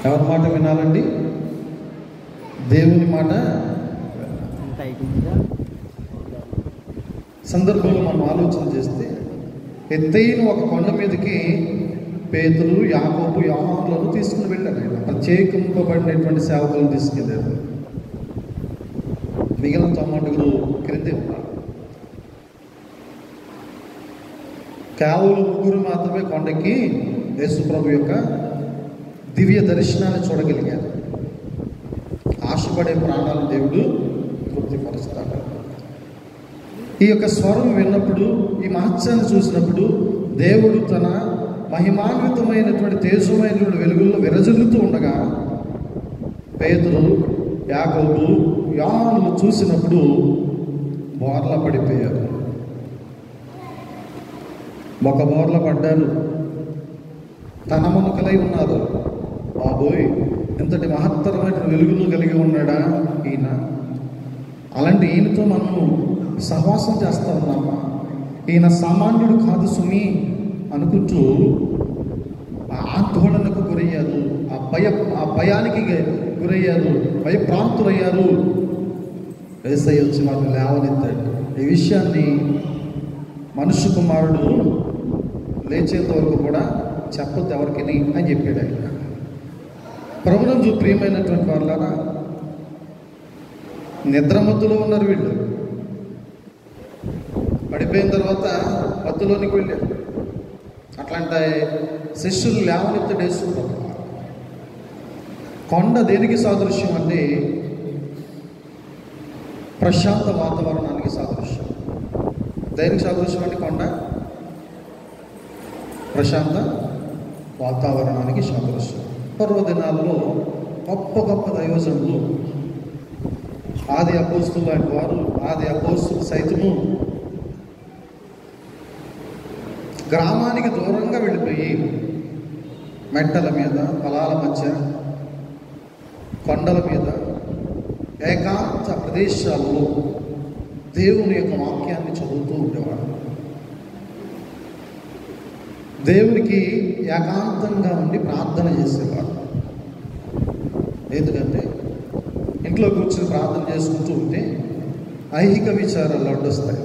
ఎవరి మాట వినాలండి? దేవుని మాట. సందర్భంలో మనం ఆలోచన చేస్తే ఎత్తైన ఒక కొండ మీదకి పేతురు, యాకోబు, యోహానులను తీసుకుని వెళ్ళారు. ఆయన ప్రత్యేకింపబడినటువంటి సేవకులను తీసుకెళ్ళారు. మిగిలిన 90 క్రింది ఉన్నారు. కేవలం 3 మాత్రమే కొండకి యేసుప్రభు యొక్క దివ్య దర్శనాన్ని చూడగలిగారు. ఆశపడే ప్రాణాలు దేవుడు తృప్తిపరుస్తాడు. ఈ యొక్క స్వరం విన్నప్పుడు, ఈ మహత్యాన్ని చూసినప్పుడు దేవుడు తన మహిమాన్వితమైనటువంటి తేజమైనటువంటి వెలుగుల్లో విరజిల్లుతూ ఉండగా పేతురు, యాకోబు, యోహానులు చూసినప్పుడు బోర్ల పడిపోయారు. ఒక బోర్ల పడ్డారు. తన మునకలై ఉన్నారు. బాబోయ్, ఇంతటి మహత్తరమైన వెలుగును కలిగి ఉన్నాడా ఈయన? అలాంటి ఈయనతో మనము సహవాసం చేస్తూ ఉన్నామా? ఈయన సామాన్యుడు కాదు సుమి అనుకుంటూ ఆందోళనకు గురయ్యారు. ఆ భయానికి గురయ్యారు, భయప్రాంతులయ్యారు. యేసయ్య వచ్చి వారిని లేవనెత్తాడు. ఈ విషయాన్ని మనుష్య కుమారుడు లేచేంత వరకు కూడా చెప్పొద్దు ఎవరికి అని చెప్పాడు ఆయన. ప్రభునందు ప్రియమైనటువంటి వాళ్ళారా, నిద్రమత్తులో ఉన్నారు వీళ్ళు. పడిపోయిన తర్వాత మత్తులోనికి వెళ్ళారు. అట్లాంటి శిష్యులు లేవనెత్తాడు యేసుప్రభు. కొండ దేనికి సాదృశ్యం అంటే ప్రశాంత వాతావరణానికి సాదృశ్యం. దేనికి సాదృశ్యం అంటే కొండ ప్రశాంత వాతావరణానికి సాదృశ్యం. పర్వదినాల్లో గొప్ప గొప్ప దైవజనులు, ఆది అపోస్తులు లాంటి వారు, ఆది అపోస్తులు సైతము గ్రామానికి దూరంగా వెళ్ళిపోయి మెట్టల మీద, పొలాల మధ్య, కొండల మీద, ఏకాంత ప్రదేశాల్లో దేవుని యొక్క వాక్యాన్ని చదువుతూ ఉండేవాడు. దేవునికి ఏకాంతంగా ఉండి ప్రార్థన చేసేవాడు. ఎందుకంటే ఇంట్లో కూర్చొని ప్రార్థన చేసుకుంటూ ఉంటే ఐహిక విచారాలు అడ్డొస్తాయి,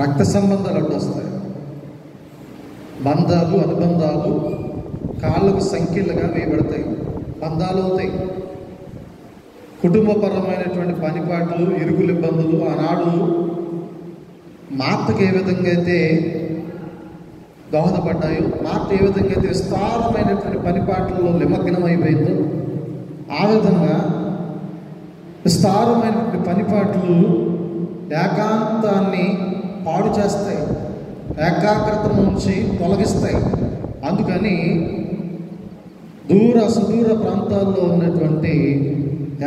రక్త సంబంధాలు అడ్డొస్తాయి, బంధాలు, అనుబంధాలు కాళ్ళకు సంఖ్యలుగా వేయబడతాయి, బంధాలు అవుతాయి. కుటుంబపరమైనటువంటి పనిపాట్లు, ఇరుగుల ఇబ్బందులు ఆనాడు మార్తకు ఏ విధంగా అయితే దోహదపడ్డాయో, మార్త ఏ విధంగా అయితే విస్తారమైనటువంటి పనిపాట్లలో నిమగ్నమైపోయిందో, ఆ విధంగా విస్తారమైనటువంటి పనిపాట్లు ఏకాంతాన్ని పాడు చేస్తాయి, ఏకాగ్రత నుంచి తొలగిస్తాయి. అందుకని సుదూర ప్రాంతాల్లో ఉన్నటువంటి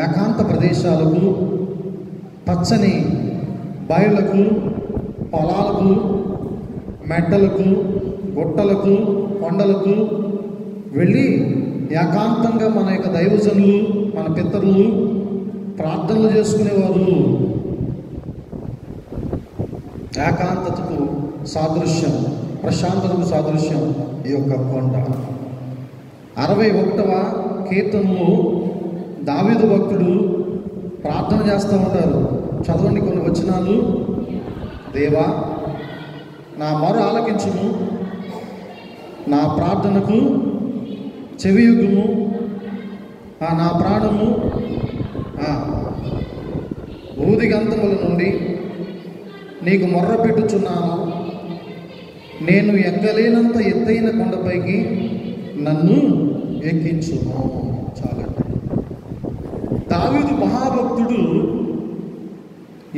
ఏకాంత ప్రదేశాలకు, పచ్చని బయళ్లకు, పొలాలకు, మెట్టలకు, గుట్టలకు, కొండలకు వెళ్ళి ఏకాంతంగా మన యొక్క దైవజనులు, మన పితరులు ప్రార్థనలు చేసుకునేవారు. ఏకాంతతకు సాదృశ్యం, ప్రశాంతతకు సాదృశ్యం ఈ యొక్క కొండ. 61వ కీర్తనలో దావీదు భక్తుడు ప్రార్థన చేస్తూ ఉంటారు. చదవండి కొన్ని వచనాలు. దేవా, నా మొర ఆలకించుము, నా ప్రార్థనకు చెవియొగ్గుము, నా ప్రాణము ఊదిగంతముల నుండి నీకు మొర్ర పెట్టుచున్నాను. నేను ఎక్కలేనంత ఎత్తైన కొండపైకి నన్ను ఎక్కించును. చాలండి. దావీదు మహాభక్తుడు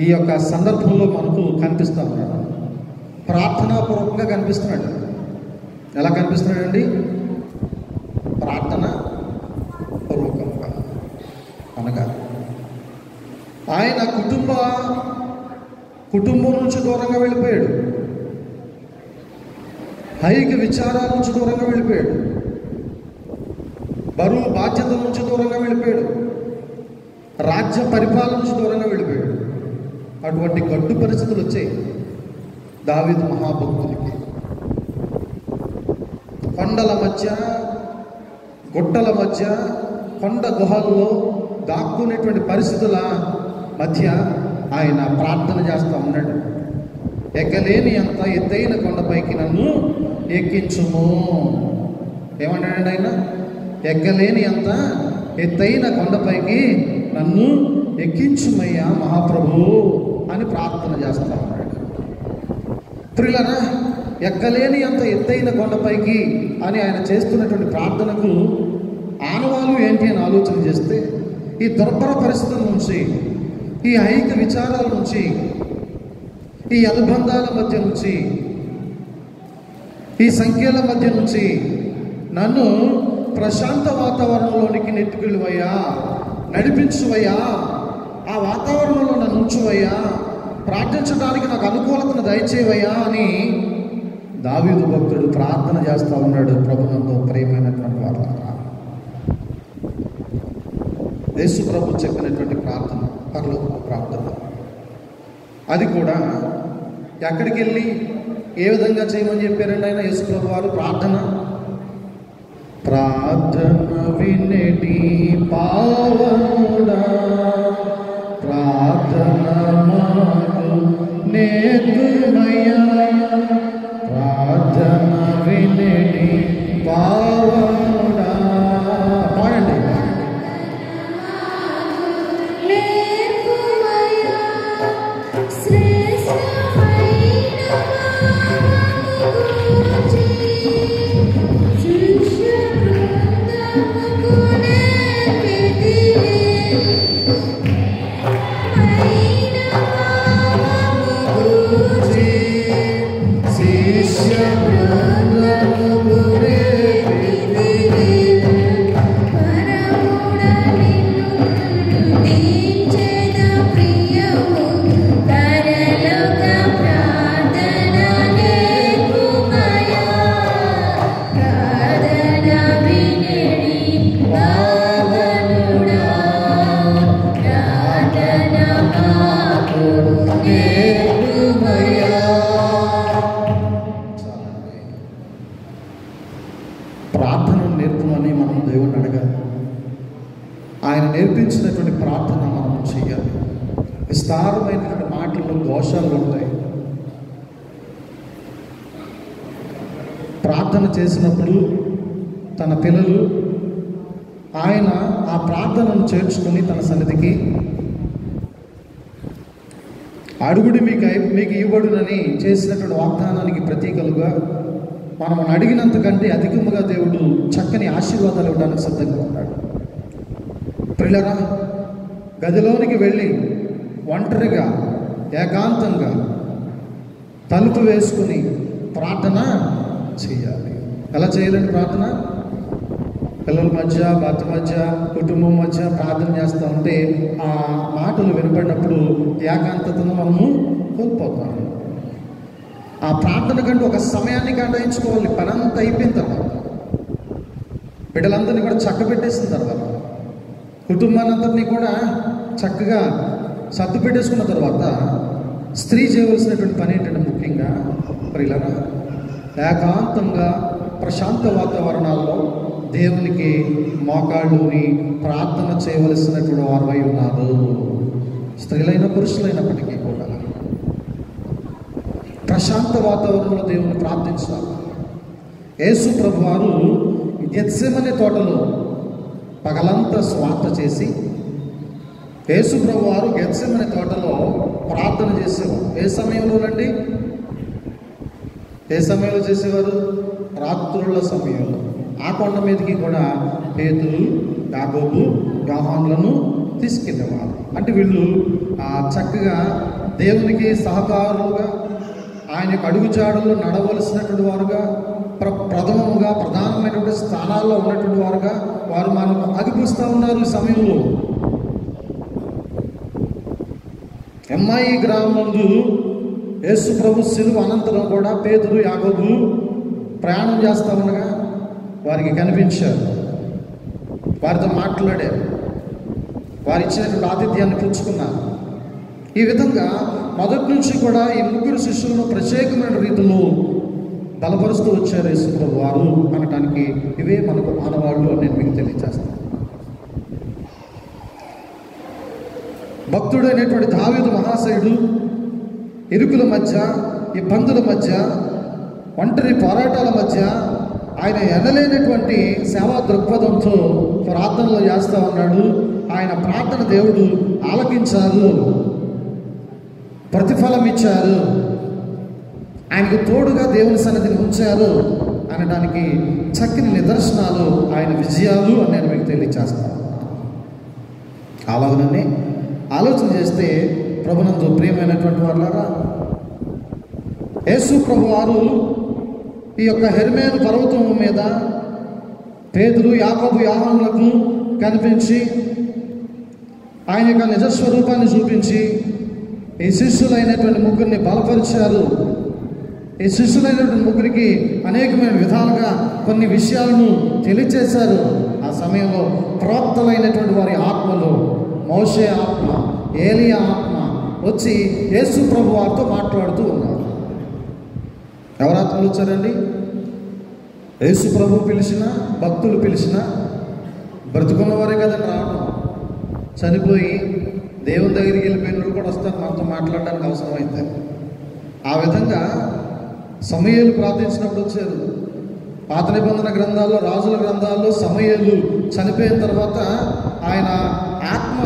ఈ యొక్క సందర్భంలో మనకు కనిపిస్తా ఉన్నాడు. ప్రార్థనాపూర్వకంగా కనిపిస్తున్నాడు. ఎలా కనిపిస్తున్నాడండి? ప్రార్థన పూర్వకంగా అనగా ఆయన కుటుంబం నుంచి దూరంగా వెళ్ళిపోయాడు, ఐహిక విచారాల నుంచి దూరంగా వెళ్ళిపోయాడు, బరువు బాధ్యతల నుంచి దూరంగా వెళ్ళిపోయాడు, రాజ్య పరిపాలన నుంచి దూరంగా వెళ్ళిపోయాడు. అటువంటి గడ్డు పరిస్థితులు వచ్చాయి దావీదు మహాభక్తునికి. కొండల మధ్య, గుట్టల మధ్య, కొండ గుహల్లో దాక్కునేటువంటి పరిస్థితుల మధ్య ఆయన ప్రార్థన చేస్తూ ఉన్నాడు. ఎక్కలేని అంత ఎత్తైన కొండపైకి నన్ను ఎక్కించుము. ఏమన్నాడండి ఆయన? ఎక్కలేని అంత ఎత్తైన కొండపైకి నన్ను ఎక్కించుమయ్యా మహాప్రభు అని ప్రార్థన చేస్తూ ఉన్నాడు. ప్రియులారా, ఎక్కలేని అంత ఎత్తైన కొండపైకి అని ఆయన చేస్తున్నటువంటి ప్రార్థనకు ఆనవాలు ఏంటి అని ఆలోచన చేస్తే, ఈ దుర్భర పరిస్థితుల నుంచి, ఈ ఐక్య విచారాల నుంచి, ఈ అనుబంధాల మధ్య నుంచి, ఈ సంఖ్యల మధ్య నుంచి నన్ను ప్రశాంత వాతావరణంలోనికి నెట్టుకెళ్ళువయ్యా, నడిపించువయ్యా, ఆ వాతావరణంలో నన్ను ఉంచువయ్యా, ప్రార్థించడానికి నాకు అనుకూలతను దయచేవయ్యా అని దావీదు భక్తుడు ప్రార్థన చేస్తూ ఉన్నాడు. ప్రభునందు ప్రియమైనటువంటి వారు, యేసు ప్రభు చెప్పినటువంటి ప్రార్థన పరలోక ప్రార్థన. అది కూడా ఎక్కడికి వెళ్ళి ఏ విధంగా చేయమని చెప్పారండి ఆయన? యేసు ప్రభు వారు ప్రార్థన వినేటి పావనుడా, ప్రార్థన మాకు నేర్పుమయ్యా, ప్రార్థన వినేటి పావనుడా. పాడండి. ప్రార్థనను నేర్పమని మనం దేవుడిని అడగాలి. ఆయన నేర్పించినటువంటి ప్రార్థన మనం చేయాలి. విస్తారమైనటువంటి మాటల్లో దోషాలు ఉంటాయి. ప్రార్థన చేసినప్పుడు తన పిల్లలు ఆయన ఆ ప్రార్థనను చేర్చుకొని తన సన్నిధికి అడుగుడి మీకు ఇవ్వడునని చేసినటువంటి వాగ్దానానికి ప్రతీకలుగా మనం అడిగినంతకంటే అధికముగా దేవుడు చక్కని ఆశీర్వాదాలు ఇవ్వడానికి సిద్ధంగా ఉన్నాడు. ప్రియులారా, గదిలోనికి వెళ్ళి ఒంటరిగా ఏకాంతంగా తలుపు వేసుకుని ప్రార్థన చేయాలి. ఎలా చేయాలండి ప్రార్థన? పిల్లల మధ్య, భర్త మధ్య, కుటుంబం మధ్య ప్రార్థన చేస్తూ ఉంటే ఆ మాటలు వినపడినప్పుడు ఏకాంతతను మనము కోల్పోతాము. ఆ ప్రార్థన కంటూ ఒక సమయాన్ని కేటాయించుకోవాలి. పనంతా అయిపోయిన తర్వాత, బిడ్డలందరినీ కూడా చక్క పెట్టేసిన తర్వాత, కుటుంబానందరినీ కూడా చక్కగా సర్దు పెట్టేసుకున్న తర్వాత స్త్రీ చేయవలసినటువంటి పని ఏంటంటే ముఖ్యంగా ప్రియులారా, ఏకాంతంగా ప్రశాంత వాతావరణాల్లో దేవునికి మోకాళ్ళుని ప్రార్థన చేయవలసినటువంటి వారై ఉన్నారు. స్త్రీలైన పురుషులైనప్పటికీ కూడా ప్రశాంత వాతావరణంలో దేవుని ప్రార్థించాలి. యేసు ప్రభు వారు గెత్సెమనే తోటలో పగలంతా స్వార్థ చేసి యేసు ప్రభు వారు గెత్సెమనే తోటలో ప్రార్థన చేసేవారు. ఏ సమయంలోనండి? ఏ సమయంలో చేసేవారు? రాత్రుల సమయంలో. ఆ కొండ మీదకి కూడా పేతురు, యాకోబు, యోహానులను తీసుకెళ్ళేవారు. అంటే వీళ్ళు చక్కగా దేవునికి సహకారులుగా, ఆయన యొక్క అడుగుజాడల్లో నడవలసినటువంటి వారుగా, ప్రధానమైనటువంటి స్థానాల్లో ఉన్నటువంటి వారుగా వారు మనకు అగిపిస్తూ ఉన్నారు. ఈ సమయంలో ఎమ్మాయి గ్రామం ముందు యేసు ప్రభు శిలువ అనంతరం కూడా పేతురు, యాకోబు ప్రయాణం చేస్తూ ఉండగా వారికి కనిపించారు. వారితో మాట్లాడారు. వారు ఇచ్చినటువంటి ఆతిథ్యాన్ని పుచ్చుకున్నారు. ఈ విధంగా మొదటి నుంచి కూడా ఈ ముగ్గురు శిష్యులను ప్రత్యేకమైన రీతిలో బలపరుస్తూ వచ్చారు యేసుప్రభు వారు అనటానికి ఇవే మనకు ఆనవాళ్ళు నేను మీకు తెలియజేస్తాను. భక్తుడైనటువంటి దావీదు మహాశయుడు ఇరుకుల మధ్య, ఇబ్బందుల మధ్య, ఒంటరి పోరాటాల మధ్య ఆయన ఎనలేనటువంటి సేవా దృక్పథంతో ప్రార్థనలు చేస్తూ ఉన్నాడు. ఆయన ప్రార్థన దేవుడు ఆలకించారు, ప్రతిఫలం ఇచ్చారు, ఆయనకు తోడుగా దేవుని సన్నిధిని ఉంచారు అనడానికి చక్కని నిదర్శనాలు ఆయన విజయాలు అని నేను మీకు తెలియజేస్తాను. అలాగనే ఆలోచన చేస్తే ప్రభునందు ప్రియమైనటువంటి వాళ్ళారా, యేసు ప్రభు వారు ఈ యొక్క హెర్మేలు పర్వతం మీద పేతురు, యాకోబు, యోహానులకు కనిపించి ఆయన యొక్క నిజస్వరూపాన్ని చూపించి ఈ శిష్యులైనటువంటి ముగ్గురిని బలపరిచారు. ఈ శిష్యులైనటువంటి ముగ్గురికి అనేకమైన విధాలుగా కొన్ని విషయాలను తెలియచేశారు. ఆ సమయంలో ప్రవక్తలైనటువంటి వారి ఆత్మలు, మోషే ఆత్మ, ఏలియా ఆత్మ వచ్చి యేసు ప్రభు వారితో మాట్లాడుతూ ఉన్నారు. ఎవరు ఆత్మలు వచ్చారండి? యేసు ప్రభు పిలిచిన, భక్తులు పిలిచిన, బ్రతుకున్నవారే కదండి రావడం. చనిపోయి దేవుని దగ్గరికి వెళ్ళిపోయినప్పుడు కూడా వస్తారు మనతో మాట్లాడడానికి అవసరమైతే. ఆ విధంగా సమూయేలు ప్రార్థించినప్పుడు వచ్చారు. పాత నిబంధన గ్రంథాల్లో, రాజుల గ్రంథాల్లో సమూయేలు చనిపోయిన తర్వాత ఆయన ఆత్మ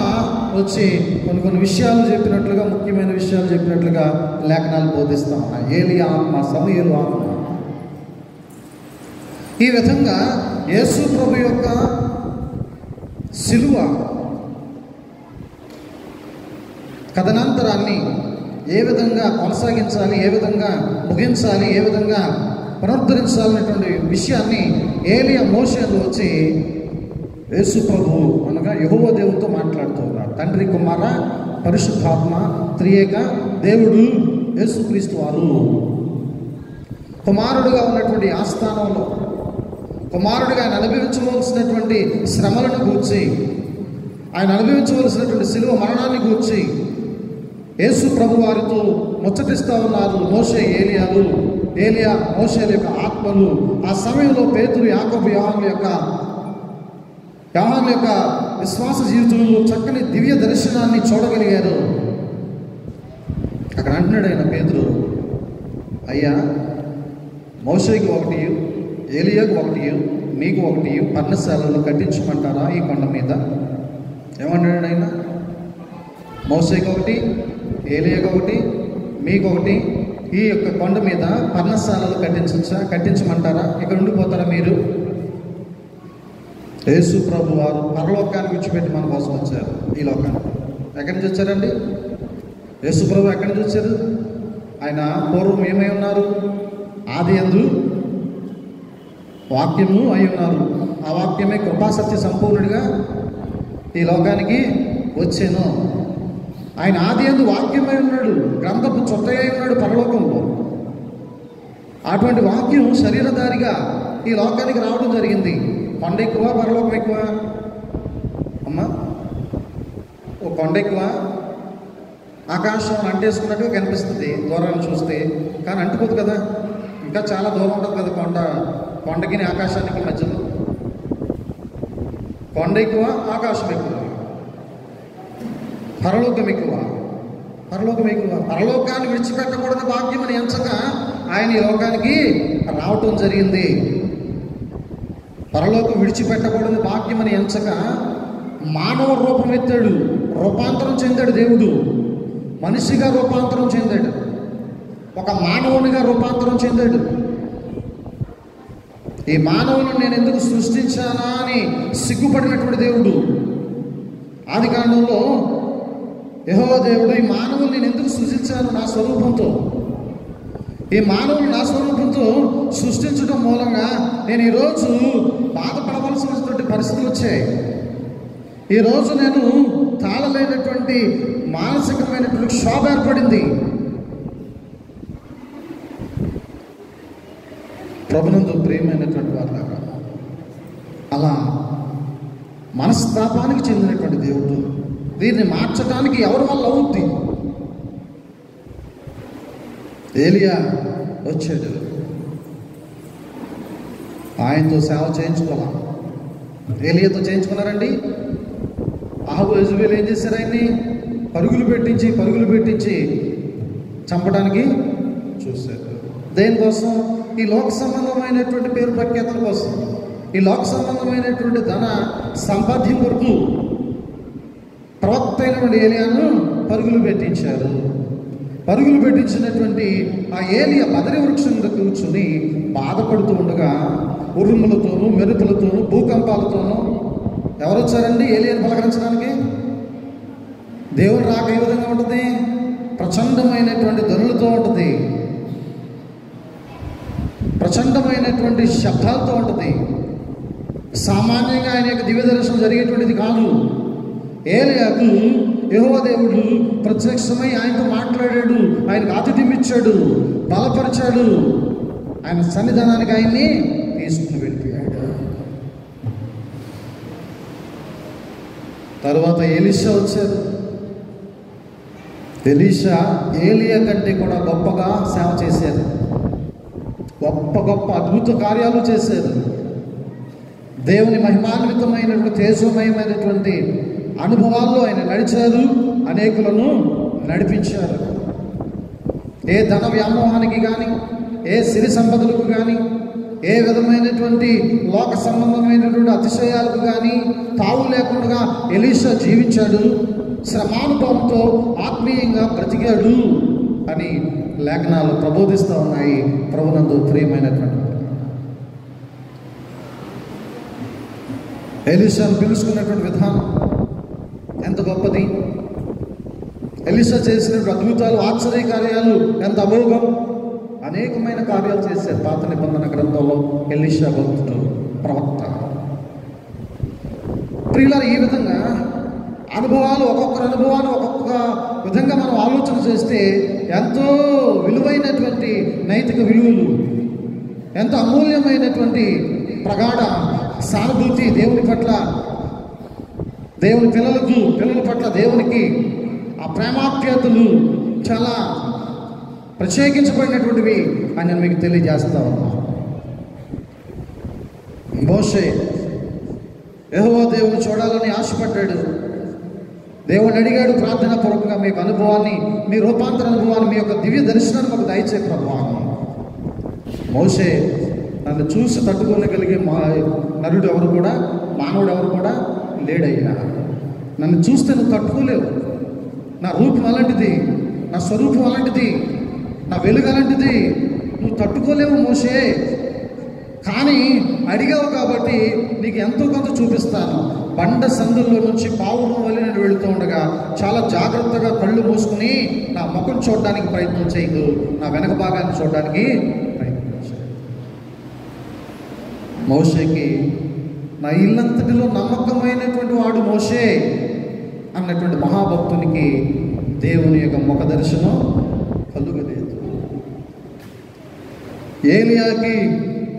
వచ్చి కొన్ని విషయాలు చెప్పినట్లుగా, ముఖ్యమైన విషయాలు చెప్పినట్లుగా లేఖనాలు బోధిస్తా ఉన్నాయి. ఏలియా ఆత్మ, సమూయేలు ఆత్మ. ఈ విధంగా యేసు ప్రభు యొక్క శిలువ కథనాంతరాన్ని ఏ విధంగా కొనసాగించాలి, ఏ విధంగా ముగించాలి, ఏ విధంగా పునరుద్ధరించాలనేటువంటి విషయాన్ని ఏలియా మోషేలు వచ్చి యేసు ప్రభు అనగా యెహోవా దేవునితో మాట్లాడుతూ ఉన్నారు. తండ్రి, కుమార, పరిశుద్ధాత్మ త్రియేక దేవుడు యేసుక్రీస్తు వారు కుమారుడుగా ఉన్నటువంటి ఆస్థానంలో కుమారుడిగా ఆయన అనుభవించవలసినటువంటి శ్రమలను గూర్చి, ఆయన అనుభవించవలసినటువంటి శిలువ మరణాన్ని గూర్చి యేసు ప్రభు వారితో ముచ్చటిస్తూ ఉన్నారు మోషే, ఏలియాలు. ఏలియా, మోషేల యొక్క ఆత్మలు ఆ సమయంలో పేతురు, యాకోబు, యోహాను యొక్క విశ్వాస జీవితంలో చక్కని దివ్య దర్శనాన్ని చూడగలిగారు. అక్కడ అంటున్నాడు ఆయన పేతురు, అయ్యా మోషేకి ఒకటి, ఏలియాకు ఒకటి, మీకు ఒకటి పర్ణశాలలో కట్టించమంటారా ఈ కొండ మీద? ఏమన్నాడు ఆయన? మోషేకి ఒకటి, ఏలియాకు ఒకటి, మీకు ఒకటి, ఈ యొక్క కొండ మీద పర్ణశాలలో కట్టించమంటారా? ఇక్కడ ఉండిపోతారా మీరు? యేసు ప్రభు వారు పరలోకాన్ని విడిచిపెట్టి మన కోసం వచ్చారు ఈ లోకానికి. ఎక్కడి నుంచి వచ్చారండి? యేసు ప్రభు ఎక్కడి నుంచి వచ్చారు? ఆయన పూర్వం ఏమై ఉన్నారు? ఆది యందు వాక్యము అయి ఉన్నారు. ఆ వాక్యమే కృపాసత్య సంపూర్ణుడిగా ఈ లోకానికి వచ్చాను. ఆయన ఆది యందు వాక్యమై ఉన్నాడు, గ్రంథపు చొట్టయ్య ఉన్నాడు పరలోకంలో. అటువంటి వాక్యం శరీరధారిగా ఈ లోకానికి రావడం జరిగింది. కొండ ఎక్కువ, పరలోకం ఎక్కువ? అమ్మా, ఓ కొండ ఎక్కువ, ఆకాశం అంటేసుకున్నట్టుగా కనిపిస్తుంది దూరాన్ని చూస్తే, కానీ అంటుకోదు కదా. ఇంకా చాలా దూరం ఉంటుంది కదా కొండకి ఆకాశానికి మధ్యలో. కొండ ఎక్కువ, ఆకాశం ఎక్కువ, పరలోకం ఎక్కువ. పరలోకాన్ని విడిచిపెట్టకూడని భాగ్యమని ఎంచగా ఆయన ఈ లోకానికి రావటం జరిగింది. పరలోకం విడిచిపెట్టకూడని భాగ్యమని ఎంచగా మానవ రూపం ఎత్తాడు, రూపాంతరం చెందాడు. దేవుడు మనిషిగా రూపాంతరం చెందాడు, ఒక మానవునిగా రూపాంతరం చెందాడు. ఈ మానవుని నేను ఎందుకు సృష్టించానా అని సిగ్గుపడినటువంటి దేవుడు. ఆది కాండంలో యెహోవా దేవుడు, ఈ మానవుని నేను ఎందుకు సృష్టించాను నా స్వరూపంతో, ఈ మానవుని నా స్వరూపంతో సృష్టించడం మూలంగా నేను ఈరోజు బాధపడవలసినటువంటి పరిస్థితులు వచ్చాయి. ఈరోజు నేను తాళలేనటువంటి మానసికమైనటువంటి క్షోభ ఏర్పడింది. ప్రభునందు ప్రియమైనటువంటి వారు, అలా మనస్తాపానికి చెందినటువంటి దేవుడు వీరిని మార్చడానికి ఎవరి వల్ల అవుద్ది? ఏలియా వచ్చాడు. ఆయనతో సేవ చేయించుకోవాలా. ఏలియాతో చేయించుకున్నారండి. అహాబు యెజబెల్ ఏం చేశారు? ఆయన్ని పరుగులు పెట్టించి చంపడానికి చూశారు. దేనికోసం? ఈ లోక సంబంధమైనటువంటి పేరు ప్రఖ్యాతల కోసం, ఈ లోక సంబంధమైనటువంటి ధన సంపాద్యం కొరకు ప్రవక్త అయినటువంటి ఏలియాను పరుగులు పెట్టించారు. పరుగులు పెట్టించినటువంటి ఆ ఏలియా బదరి వృక్షం మీద కూర్చుని బాధపడుతూ ఉండగా ఉరుములతోనూ మెరుపులతోనూ భూకంపాలతోనూ ఎవరు వచ్చారండి ఏలియాను పలకరించడానికి? దేవుడు రాక ఏ విధంగా ఉంటుంది? ప్రచండమైనటువంటి ధ్వనులతో ఉంటుంది, ప్రచండమైనటువంటి శబ్దాలతో ఉంటుంది. సామాన్యంగా ఆయన యొక్క దివ్య దర్శనం జరిగేటువంటిది కాదు. ఏలియాకు యెహోవా దేవుడు ప్రత్యక్షమై ఆయనతో మాట్లాడాడు, ఆయనకు ఆతిథ్యం ఇచ్చాడు, బలపరిచాడు. ఆయన సన్నిధానానికి ఆయన్ని తీసుకుని వెళ్ళిపోయాడు. తరువాత ఎలీషా వచ్చారు. ఎలీషా ఏలియా కంటే కూడా గొప్పగా సేవ చేశారు. గొప్ప అద్భుత కార్యాలు చేశారు. దేవుని మహిమాన్వితమైనటువంటి తేజోమయమైనటువంటి అనుభవాల్లో ఆయన నడిచారు, అనేకులను నడిపించారు. ఏ ధన వ్యామోహానికి కానీ, ఏ సిరి సంపదలకు కానీ, ఏ విధమైనటువంటి లోక సంబంధమైనటువంటి అతిశయాలకు కానీ తావు లేకుండా ఎలీషా జీవించాడు. శ్రమానుభవంతో ఆత్మీయంగా బ్రతికాడు అని లేఖనాలు ప్రబోధిస్తూ ఉన్నాయి. ప్రభునందు ప్రియమైనటువంటి ఎలీషాను పిలుచుకున్నటువంటి విధానం ఎంత గొప్పది! ఎలీషా చేసినటువంటి అద్భుతాలు, ఆశ్చర్య కార్యాలు ఎంత అమోఘం! అనేకమైన కార్యాలు చేశారు పాత నిబంధన గ్రంథంలో ఎలీషా భక్తుడు, ప్రవక్త. ప్రియులారా, ఈ విధంగా అనుభవాలు, ఒక్కొక్కరి అనుభవాన్ని ఒక్కొక్క విధంగా మనం ఆలోచన చేస్తే ఎంతో విలువైనటువంటి నైతిక విలువలు, ఎంతో అమూల్యమైనటువంటి ప్రగాఢ సానుభూతి దేవుని పట్ల, దేవుని పిల్లల పట్ల దేవునికి ఆ ప్రేమాప్యాతలు చాలా ప్రత్యేకించబడినటువంటివి అని నేను మీకు తెలియజేస్తా ఉన్నా. మోషే యెహోవా దేవుని చూడాలని ఆశపడ్డాడు. దేవుని అడిగాడు ప్రార్థనా పూర్వకంగా, మీ యొక్క అనుభవాన్ని, మీ రూపాంతర అనుభవాన్ని, మీ యొక్క దివ్య దర్శనాన్ని మాకు దయచే ప్రభువాన్ని. మోషే నన్ను చూసి తట్టుకోగలిగే నరుడు ఎవరు కూడా, మానవుడు ఎవరు కూడా లేడయ్యా. నన్ను చూస్తే నువ్వు తట్టుకోలేవు. నా రూపం అలాంటిది, నా స్వరూపం అలాంటిది, నా వెలుగు అలాంటిది, నువ్వు తట్టుకోలేవు మోషే. కానీ అడిగావు కాబట్టి నీకు ఎంతో కొంత చూపిస్తాను. బండ సందుల్లో నుంచి పావురం వల్ల నేను వెళుతూ ఉండగా చాలా జాగ్రత్తగా కళ్ళు మూసుకుని నా ముఖం చూడడానికి ప్రయత్నం చేయదు, నా వెనక భాగాన్ని చూడడానికి ప్రయత్నం చేయి. మోషేకి నా ఇల్లంతటిలో నమ్మకమైనటువంటి వాడు మోషే అన్నటువంటి మహాభక్తునికి దేవుని యొక్క ముఖ దర్శనం కలుగలేదు. ఏలియాకి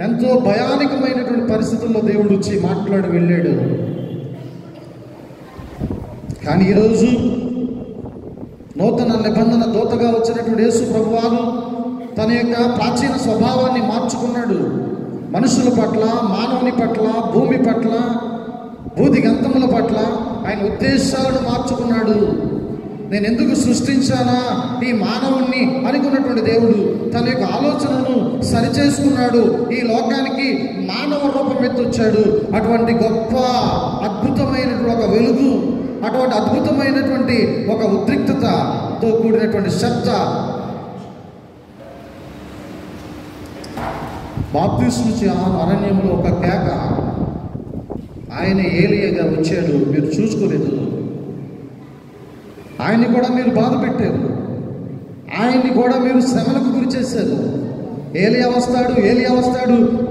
ఎంతో భయానకమైనటువంటి పరిస్థితుల్లో దేవుడు వచ్చి మాట్లాడి వెళ్ళాడు. కానీ ఈరోజు నూతన నిబంధన దూతగా వచ్చినటువంటి యేసు ప్రభువారు తన యొక్క ప్రాచీన స్వభావాన్ని మార్చుకున్నాడు. మనుషుల పట్ల, మానవుని పట్ల, భూమి పట్ల, భూతి గంతముల పట్ల ఆయన ఉద్దేశాలను మార్చుకున్నాడు. నేను ఎందుకు సృష్టించానా ఈ మానవుణ్ణి అనుకున్నటువంటి దేవుడు తన యొక్క ఆలోచనను సరిచేసుకున్నాడు. ఈ లోకానికి మానవ రూపం ఎత్తొచ్చాడు. అటువంటి గొప్ప అద్భుతమైనటువంటి ఒక వెలుగు, అటువంటి అద్భుతమైనటువంటి ఒక ఉద్రిక్తతతో కూడినటువంటి శబ్ద బాప్తిస్మా అరణ్యంలో ఒక కేక. ఆయన ఏలియాగా వచ్చాడు, మీరు చూసుకోలేదు. ఆయన్ని కూడా మీరు బాధ పెట్టారు, ఆయన్ని కూడా మీరు శ్రమలకు గురి చేశారు. ఏలియా వస్తాడు,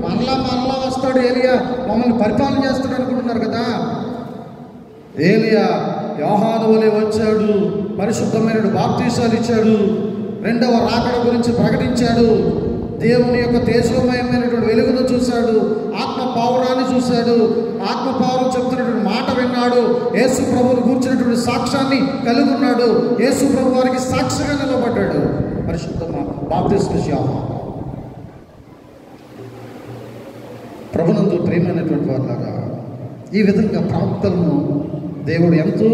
మరలా వస్తాడు, ఏలియా మమ్మల్ని పరిపాలన చేస్తాడు అనుకుంటున్నారు కదా. ఏలియా యోహాను వలె వచ్చాడు, పరిశుద్ధమైన బాప్తీసాలు ఇచ్చాడు, రెండవ రాకడ గురించి ప్రకటించాడు, దేవుని యొక్క తేజోమయమైనటువంటి వెలుగును చూశాడు, ఆత్మ పావురాన్ని చూశాడు, ఆత్మ పావురం చెప్తున్నటువంటి మాట విన్నాడు, యేసు ప్రభువును కూర్చున్నటువంటి సాక్ష్యాన్ని కలిగి ఉన్నాడు, యేసు ప్రభు వారికి సాక్షిగా నిలబడ్డాడు. పరిశుద్ధ బాప్తిస్మా యోహాను. ప్రభునందు ప్రియమైనటువంటి వాళ్ళారా, ఈ విధంగా ప్రవక్తలను దేవుడు ఎంతో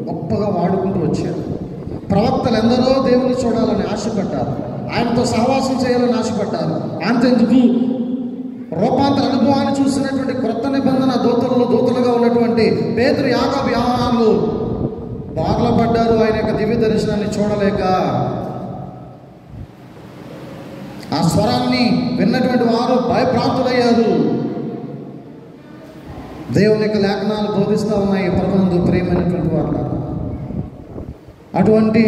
గొప్పగా వాడుకుంటూ వచ్చారు. ప్రవక్తలు ఎందరో దేవుని చూడాలని ఆశపడ్డారు, ఆయనతో సహవాసం చేయాలని ఆశపడ్డారు. అంతెందుకు రూపాంతర అనుభవాన్ని చూసినటువంటి క్రొత్త నిబంధన దూతలుగా ఉన్నటువంటి పేతురు, యాకోబు, యోహానులు బార్ల పడ్డారు ఆయన యొక్క దివ్య దర్శనాన్ని చూడలేక. ఆ స్వరాన్ని విన్నటువంటి వారు భయభ్రాంతులయ్యారు. దేవుని యొక్క లేఖనాలు బోధిస్తూ ఉన్నాయి. ప్రభునందు ప్రియమైనటువంటి వారు, అటువంటి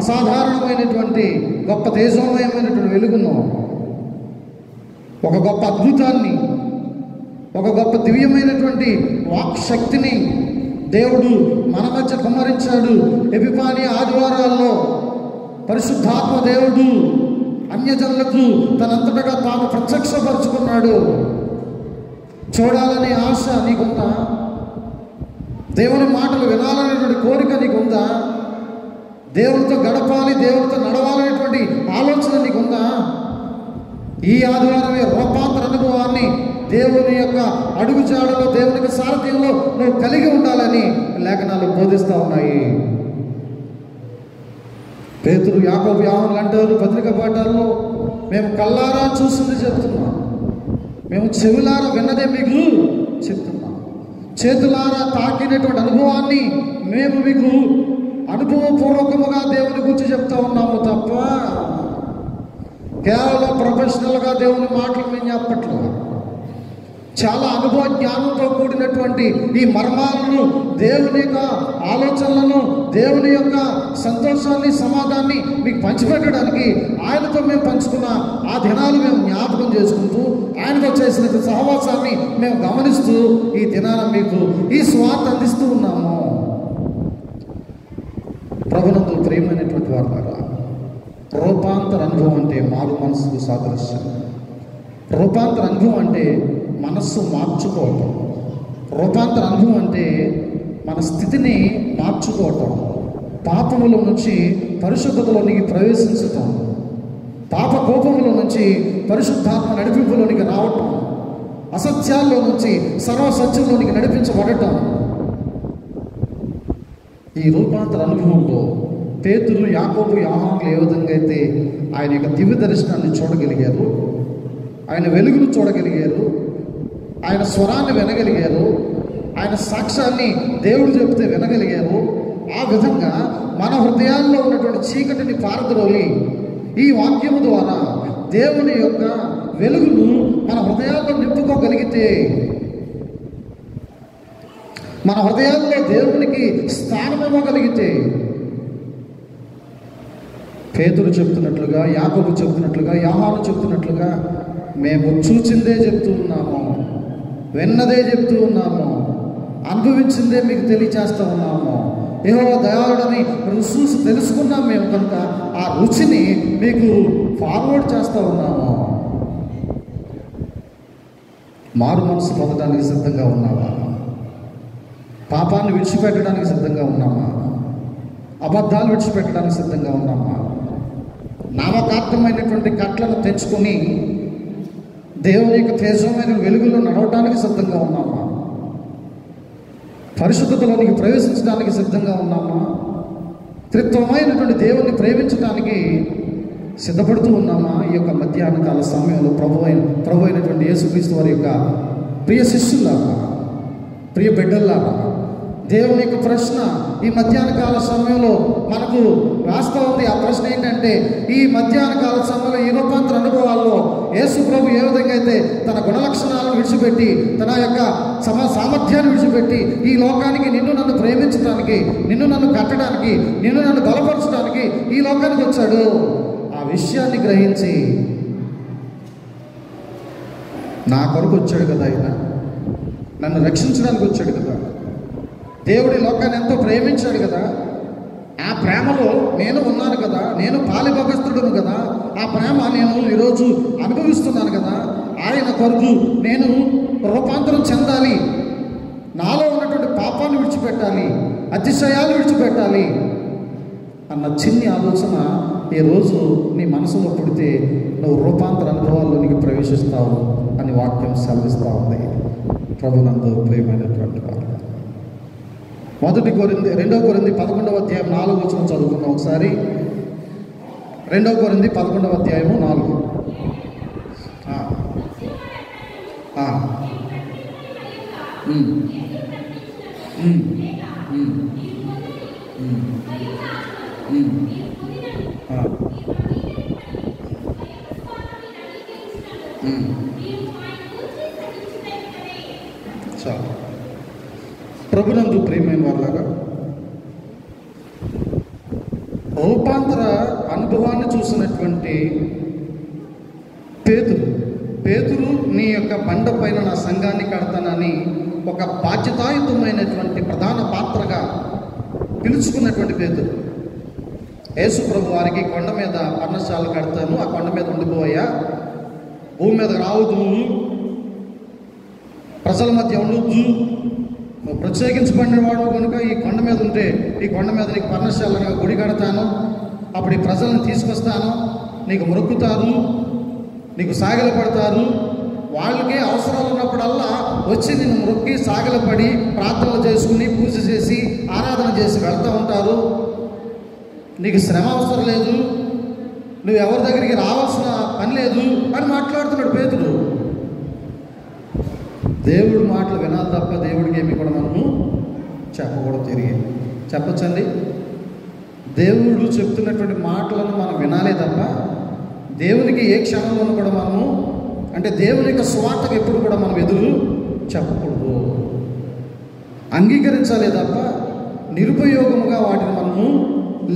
అసాధారణమైనటువంటి గొప్ప తేజోమయమైనటువంటి వెలుగును, ఒక గొప్ప అద్భుతాన్ని, ఒక గొప్ప దివ్యమైనటువంటి వాక్ శక్తిని దేవుడు మన మధ్య కుమ్మరించాడు. ఎపిఫానీ ఆదివారాల్లో పరిశుద్ధాత్మ దేవుడు అన్యజనులకు తనంతటగా తాను ప్రత్యక్షపరుచుకున్నాడు. చూడాలనే ఆశ నీకుందా? దేవుని మాటలు వినాలనేటువంటి కోరిక నీకుందా? దేవునితో గడపాలి, దేవునితో నడవాలనేటువంటి ఆలోచన నీకుందా? ఈ ఆదివారమే రూపాంతర అనుభవాన్ని దేవుని యొక్క అడుగుజాడలో, దేవునికి సారథ్యంలో నువ్వు కలిగి ఉండాలని లేఖనాలు బోధిస్తూ ఉన్నాయి. పేతురు, యాకోబు, యోహానులు అంటారు పత్రిక పాఠాల్లో, మేము కళ్ళారా చూసింది చెప్తున్నాం, మేము చెవులారా విన్నదే మీకు చెప్తున్నాం, చేతులారా తాకినటువంటి అనుభవాన్ని మేము మీకు అనుభవపూర్వకముగా దేవుని గురించి చెప్తా ఉన్నాము తప్ప కేవలం ప్రొఫెషనల్గా దేవుని మాటలు మేము చెప్పట్లేదు. చాలా అనుభవ జ్ఞానంతో కూడినటువంటి ఈ మర్మాలను, దేవుని యొక్క ఆలోచనలను, దేవుని యొక్క సంతోషాన్ని, సమాధానాన్ని మీకు పంచిపెట్టడానికి ఆయనతో మేము పంచుకున్న ఆ దినాలు మేము జ్ఞాపకం చేసుకుంటూ, ఆయనతో చేసిన సహవాసాన్ని మేము గమనిస్తూ ఈ దినాన మీకు ఈ స్వార్థ అందిస్తూ ఉన్నాము. ప్రభునందు ప్రియమైనటువంటి వారు, రూపాంతర అనుభవం అంటే మారు మనసుకు సాదృశ్యం. రూపాంతర అనుభవం అంటే మనస్సు మార్చుకోవటం. రూపాంతర అనుభవం అంటే మన స్థితిని మార్చుకోవటం. పాపములో నుంచి పరిశుద్ధతలోనికి ప్రవేశించటం, పాప కోపములో నుంచి పరిశుద్ధాత్మ నడిపింపులోనికి రావటం, అసత్యాల్లో నుంచి సర్వసత్యంలోనికి నడిపించబడటం. ఈ రూపాంతర అనుభవంలో పేతురు, యాకోబు, యోహానులు ఏ విధంగా అయితే ఆయన యొక్క దివ్య దర్శనాన్ని చూడగలిగారు, ఆయన వెలుగును చూడగలిగారు, ఆయన స్వరాన్ని వినగలిగారు, ఆయన సాక్ష్యాన్ని దేవుడు చెబితే వినగలిగారు, ఆ విధంగా మన హృదయాల్లో ఉన్నటువంటి చీకటిని పారద్రోలి ఈ వాక్యము ద్వారా దేవుని యొక్క వెలుగును మన హృదయాల్లో నింపుకోగలిగితే, మన హృదయాల్లో దేవునికి స్థానం ఇవ్వగలిగితే, పేతురు చెప్తున్నట్లుగా, యాకోబు చెప్తున్నట్లుగా, యోహాను చెప్తున్నట్లుగా మేము చూచిందే చెప్తూ ఉన్నాము, విన్నదే చెప్తూ ఉన్నాము, అనుభవించిందే మీకు తెలియచేస్తూ ఉన్నాము. యెహోవా దయాళుడని రుచి తెలుసుకున్నాం మేము కనుక ఆ రుచిని మీకు ఫార్వర్డ్ చేస్తూ ఉన్నాము. మారు మనసు పొందడానికి సిద్ధంగా ఉన్నావా? పాపాన్ని విడిచిపెట్టడానికి సిద్ధంగా ఉన్నామా? అబద్ధాలు విడిచిపెట్టడానికి సిద్ధంగా ఉన్నామా? నామకార్థమైనటువంటి కట్లను తెచ్చుకొని దేవుని యొక్క తేజమైన వెలుగులో నడవటానికి సిద్ధంగా ఉన్నామా? పరిశుద్ధతలోనికి ప్రవేశించడానికి సిద్ధంగా ఉన్నామా? త్రిత్వమైనటువంటి దేవుణ్ణి ప్రేమించడానికి సిద్ధపడుతూ ఉన్నామా? ఈ యొక్క మధ్యాహ్న కాల సమయంలో ప్రభు అయినటువంటి యేసుక్రీస్తు వారి యొక్క ప్రియ శిష్యులారా, ప్రియ బిడ్డల్లారా, దేవుని యొక్క ప్రశ్న ఈ మధ్యాహ్న కాల సమయంలో మనకు రాస్తా ఉంది. ఆ ప్రశ్న ఏంటంటే, ఈ మధ్యాహ్న కాల సమయంలో ఈ రూపాంతర అనుభవాల్లో యేసు ప్రభు ఏ విధంగా అయితే తన గుణలక్షణాలను విడిచిపెట్టి, తన యొక్క సామర్థ్యాన్ని విడిచిపెట్టి ఈ లోకానికి నిన్ను నన్ను ప్రేమించడానికి, నిన్ను నన్ను కట్టడానికి, నిన్ను నన్ను బలపరచడానికి ఈ లోకానికి వచ్చాడు. ఆ విషయాన్ని గ్రహించి నా కొరకు వచ్చాడు కదా, ఆయన నన్ను రక్షించడానికి వచ్చాడు కదా, దేవుడి లోకాన్ని ఎంతో ప్రేమించాడు కదా, ఆ ప్రేమలో నేను ఉన్నాను కదా, నేను పాలిభాగస్తుడును కదా, ఆ ప్రేమ నేను ఈరోజు అనుభవిస్తున్నాను కదా, ఆయన కొరకు నేను రూపాంతరం చెందాలి, నాలో ఉన్నటువంటి పాపాన్ని విడిచిపెట్టాలి, అతిశయాలు విడిచిపెట్టాలి అన్న చిన్ని ఆలోచన ఈరోజు నీ మనసులో పుడితే నువ్వు రూపాంతర అనుభవాల్లోనికి ప్రవేశిస్తావు. అని వాక్యం సెలవిస్తూ ఉంది. ప్రభునందు ప్రియమైనటువంటి వారు, 2 కొరింథీ 11వ అధ్యాయం 4వ వచనం చదువుకుందాం ఒకసారి. 2 కొరింథీ 11వ అధ్యాయము 4. చాలు. ప్రభునందు ప్రియమైన వాళ్ళగా, రూపాంతర అనుభవాన్ని చూసినటువంటి పేతురు నీ యొక్క బండ పైన నా సంఘాన్ని కడతానని ఒక బాధ్యతాయుతమైనటువంటి ప్రధాన పాత్రగా పిలుచుకున్నటువంటి పేతురు, యేసు ప్రభు వారికి కొండ మీద పర్ణశాల కడతాను, ఆ కొండ మీద ఉండిపోయా, భూమి మీద రావద్దు, ప్రజల మధ్య ఉండొద్దు, నువ్వు ప్రత్యేకించబడిన వాడు కనుక ఈ కొండ మీద ఉంటే ఈ కొండ మీద నీకు పర్ణశాలగా గుడి కడతాను, అప్పుడు ఈ ప్రజలను తీసుకొస్తాను, నీకు మొక్కుతారు, నీకు సాగిల పడతారు, వాళ్ళకే అవసరాలు ఉన్నప్పుడల్లా వచ్చి నిన్ను మొక్కి సాగిలపడి ప్రార్థనలు చేసుకుని పూజ చేసి ఆరాధన చేసి వెళ్తూ ఉంటారు. నీకు శ్రమ అవసరం లేదు, నువ్వు ఎవరి దగ్గరికి రావాల్సిన పని లేదు అని మాట్లాడుతున్నాడు పేతురు. దేవుడి మాటలు వినాలి తప్ప దేవుడికి ఏమి కూడా మనము చెప్పకూడదు. తిరిగి చెప్పచ్చండి, దేవుడు చెప్తున్నటువంటి మాటలను మనం వినాలే తప్ప దేవునికి ఏ క్షణంలోనూ కూడా మనము అంటే దేవుని యొక్క స్వార్థకు ఎప్పుడు కూడా మనం ఎదురు చెప్పకూడదు, అంగీకరించాలే తప్ప నిరుపయోగముగా వాటిని మనము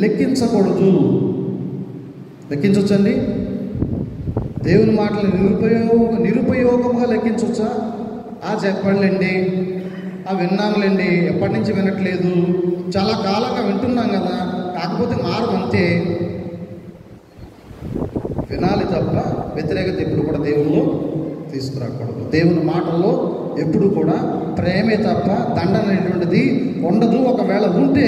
లెక్కించకూడదు. లెక్కించవచ్చండి దేవుని మాటలు నిరుపయోగముగా లెక్కించవచ్చా? చెప్పండి, విన్నాంలేండి, ఎప్పటి నుంచి వినట్లేదు, చాలా కాలంగా వింటున్నాం కదా, కాకపోతే మారం అంతే. వినాలి తప్ప వ్యతిరేకత ఎప్పుడు కూడా దేవుళ్ళు తీసుకురాకూడదు. దేవుని మాటల్లో ఎప్పుడు కూడా ప్రేమే తప్ప దండన అనేటువంటిది ఉండదు. ఒకవేళ ఉంటే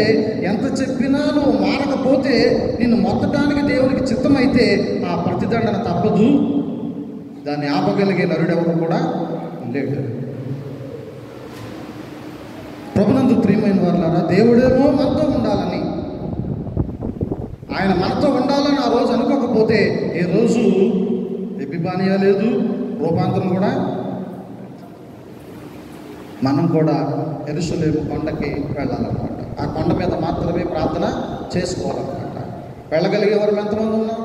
ఎంత చెప్పినా నువ్వు మారకపోతే నిన్ను మొత్తడానికి దేవునికి చిత్తమైతే ఆ ప్రతిదండన తప్పదు. దాన్ని ఆపగలిగే నరుడెవరు కూడా లేడు. ప్రభునందు ప్రియమైన వారులారా, దేవుడేమో మనతో ఉండాలని, ఆయన మనతో ఉండాలని ఆ రోజు అనుకోకపోతే ఏ రోజు ఎపిఫానియా లేదు, రూపాంతరం కూడా. మనం కూడా యెరూషలేము కొండకి వెళ్ళాలన్నమాట. ఆ కొండ మీద మాత్రమే ప్రార్థన చేసుకోవాలన్నమాట. వెళ్ళగలిగే వారు ఎంతమంది ఉన్నాం?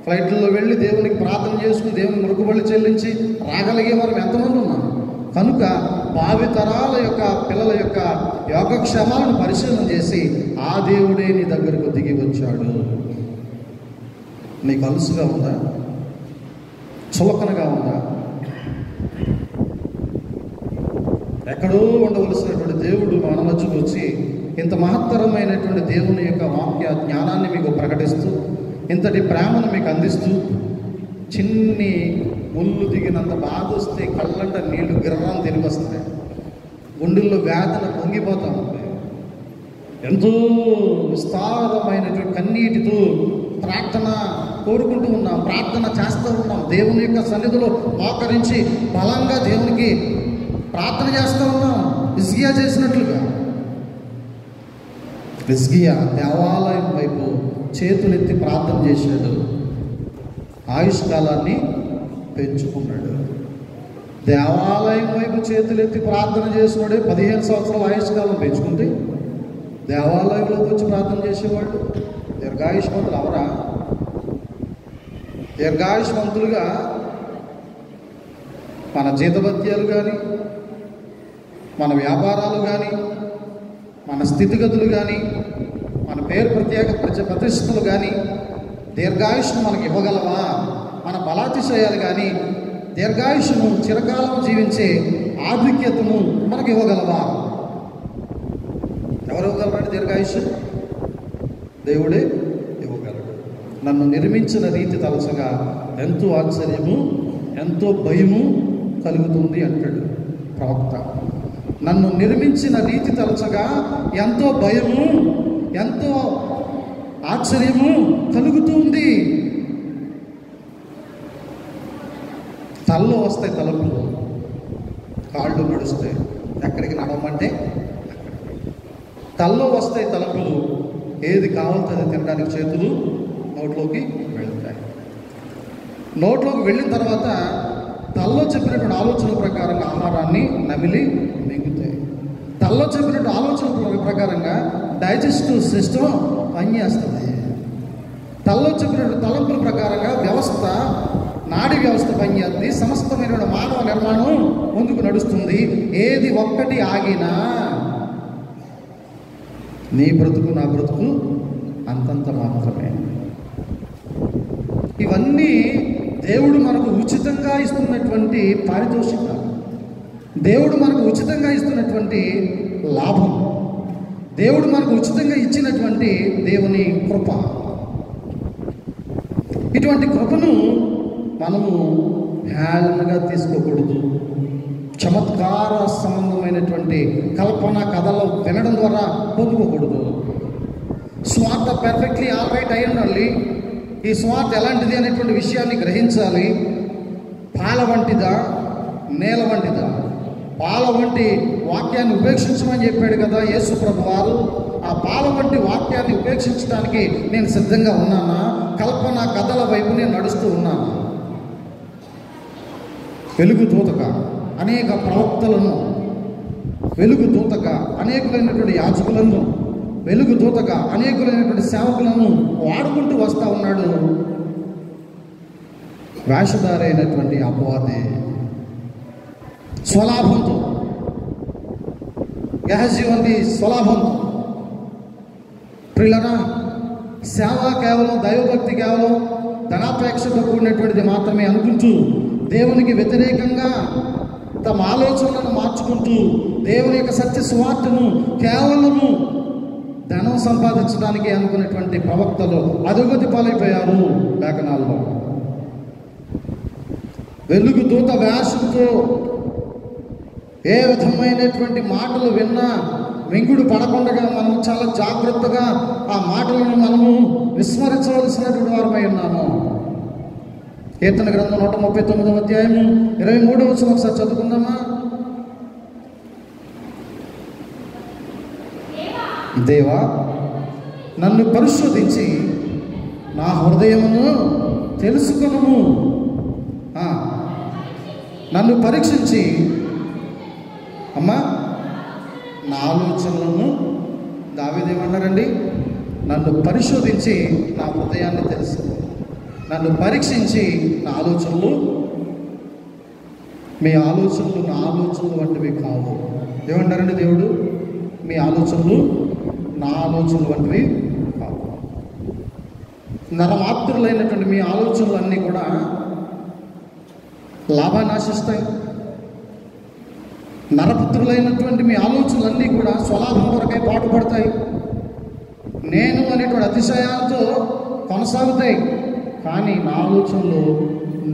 ఫ్లైట్లో వెళ్ళి దేవునికి ప్రార్థన చేసుకుని దేవుని మొక్కుబడులు చెల్లించి రాగలిగే వారు ఎంతమంది ఉన్నాం? కనుక భావితరాల యొక్క పిల్లల యొక్క యోగక్షేమాలను పరిశీలన చేసి ఆ దేవుడే నీ దగ్గరకు దిగి వచ్చాడు. నీకు అలుసుగా ఉందా? చులకనగా ఉందా? ఎక్కడో ఉండవలసినటువంటి దేవుడు మన మధ్యకు వచ్చి ఇంత మహత్తరమైనటువంటి దేవుని యొక్క వాక్య జ్ఞానాన్ని మీకు ప్రకటిస్తూ, ఇంతటి ప్రేమను మీకు అందిస్తూ, చిన్ని ముళ్ళు దిగినంత బాధ వస్తే కళ్ళంట నీళ్లు గిర్రాలు తిరిగి వస్తాయి, గుండెల్లో వేదన పొంగిపోతూ ఉంటాయి. ఎంతో విస్తారమైనటువంటి కన్నీటితో ప్రార్థన కోరుకుంటూ ఉన్నాం, ప్రార్థన చేస్తూ ఉన్నాం, దేవుని యొక్క సన్నిధిలో మోకరించి బలంగా దేవునికి ప్రార్థన చేస్తూ ఉన్నాం. హిజ్కియా చేసినట్లుగా హిజ్కియా దేవాలయం వైపు చేతులెత్తి ప్రార్థన చేశాడు, ఆయుష్కాలాన్ని పెంచుకున్నాడు. దేవాలయం వైపు చేతులెత్తి ప్రార్థన చేసినాడే 15 సంవత్సరాల ఆయుష్కాలం పెంచుకుంటే దేవాలయంలోకి వచ్చి ప్రార్థన చేసేవాళ్ళు దీర్ఘాయుష్మంతులు అవరా? దీర్ఘాయుష్మంతులుగా మన జీతభత్యాలు కానీ, మన వ్యాపారాలు కానీ, మన స్థితిగతులు కానీ, మన పేరు ప్రతిష్టలు కానీ దీర్ఘాయుష్ను మనకి ఇవ్వగలవా? మన బలాతిశయాలు కానీ దీర్ఘాయుష్ను చిరకాలం జీవించే ఆధిక్యతను మనకి ఇవ్వగలవా? ఎవరు ఇవ్వగలరాడు దీర్ఘాయుష్? దేవుడే ఇవ్వగలడు. నన్ను నిర్మించిన రీతి తలసగా ఎంతో ఆశ్చర్యము, ఎంతో భయము కలుగుతుంది అంటాడు ప్రవక్త. నన్ను నిర్మించిన రీతి తలచగా ఎంతో భయము, ఎంతో ఆశ్చర్యము కలుగుతుంది. తలలో వస్తాయి తలుపులు, కాళ్ళు నడుస్తాయి. ఎక్కడికి నడవమంటే తలలో వస్తాయి తలుపులు. ఏది కావాల్సింది తినడానికి చేతులు నోట్లోకి వెళ్తాయి. నోట్లోకి వెళ్ళిన తర్వాత తలలో చెప్పినటువంటి ఆలోచనల ప్రకారంగా ఆహారాన్ని నమిలి మింగుతాయి. తలలో చెప్పినట్టు ఆలోచనల ప్రకారంగా డైజెస్టివ్ సిస్టమ్ పనిచేస్తుంది. తలలో చెప్పినట్టు తలంపుల ప్రకారంగా వ్యవస్థ, నాడీ వ్యవస్థ పనిచేస్తుంది. సమస్తమైన మానవ నిర్మాణం ముందుకు నడుస్తుంది. ఏది ఒక్కటి ఆగినా నీ బ్రతుకు నా బ్రతుకు అంతంత మాత్రమే. ఇవన్నీ దేవుడు మనకు ఉచితంగా ఇస్తున్నటువంటి పారితోషికాలు, దేవుడు మనకు ఉచితంగా ఇస్తున్నటువంటి లాభం, దేవుడు మనకు ఉచితంగా ఇచ్చినటువంటి దేవుని కృప. ఇటువంటి కృపను మనము హేళనగా తీసుకోకూడదు. చమత్కార సంబంధమైనటువంటి కల్పన కథలు వినడం ద్వారా పొందుకోకూడదు. స్వార్థ పర్ఫెక్ట్లీ ఆల్ రైట్ అయి ఉండాలి. ఈ స్వార్థ ఎలాంటిది అనేటువంటి విషయాన్ని గ్రహించాలి. పాల వంటిదా, నేల వంటిదా? పాల వంటి వాక్యాన్ని ఉపేక్షించమని చెప్పాడు కదా యేసు ప్రభు వారు. ఆ పాల వంటి వాక్యాన్ని ఉపేక్షించడానికి నేను సిద్ధంగా ఉన్నానా? కల్పన కథల వైపు నేను నడుస్తూ ఉన్నానా? వెలుగు దూతగా అనేక ప్రవక్తలను, వెలుగు దూతగా అనేకులైనటువంటి యాజకులను, వెలుగు దూతగా అనేకులైనటువంటి సేవకులను వాడుకుంటూ వస్తూ ఉన్నాడు వేషధారి అయినటువంటి అపవాది. స్వలాభంతో, గెహజీ వంటి స్వలాభంతో. ప్రియులరా, సేవ కేవలం దైవభక్తి కేవలం ధనాపేక్షతో కూడినటువంటిది మాత్రమే అనుకుంటూ దేవునికి వ్యతిరేకంగా తమ ఆలోచనలను మార్చుకుంటూ దేవుని యొక్క సత్య సువార్తను కేవలము ధనం సంపాదించడానికి అనుకున్నటువంటి ప్రవక్తలు అధోగతి పాలైపోయారు. లేఖనాల్లో వెలుగు దూత వేషంతో ఏ విధమైనటువంటి మాటలు విన్నా వెంకుడు పడకుండా మనం చాలా జాగ్రత్తగా ఆ మాటలను మనము విస్మరించవలసినటువంటి వారమై ఉన్నాము. కీర్తన గ్రంథం 139వ అధ్యాయము 23వ వచనం ఒకసారి చదువుకుందామా? దేవా, నన్ను పరిశోధించి నా హృదయమును తెలుసుకొనుము. నన్ను పరీక్షించి అమ్మా నా ఆలోచనలను, దావీదేమన్నారండి? నన్ను పరిశోధించి నా హృదయాన్ని తెలుసుకో, నన్ను పరీక్షించి నా ఆలోచనలు, మీ ఆలోచనలు నా ఆలోచనలు వంటివి కావు. ఏమంటారండి దేవుడు? మీ ఆలోచనలు నా ఆలోచనలు వంటివి కావు. నరమాత్రులైనటువంటి మీ ఆలోచనలు అన్నీ కూడా లాభాన్ని ఆశిస్తాయి. నరపుత్రులైనటువంటి మీ ఆలోచనలన్నీ కూడా స్వలాభం కొరకై పాటుపడతాయి. నేను అనేటువంటి అతిశయాలతో కొనసాగుతాయి. కానీ నా ఆలోచనలు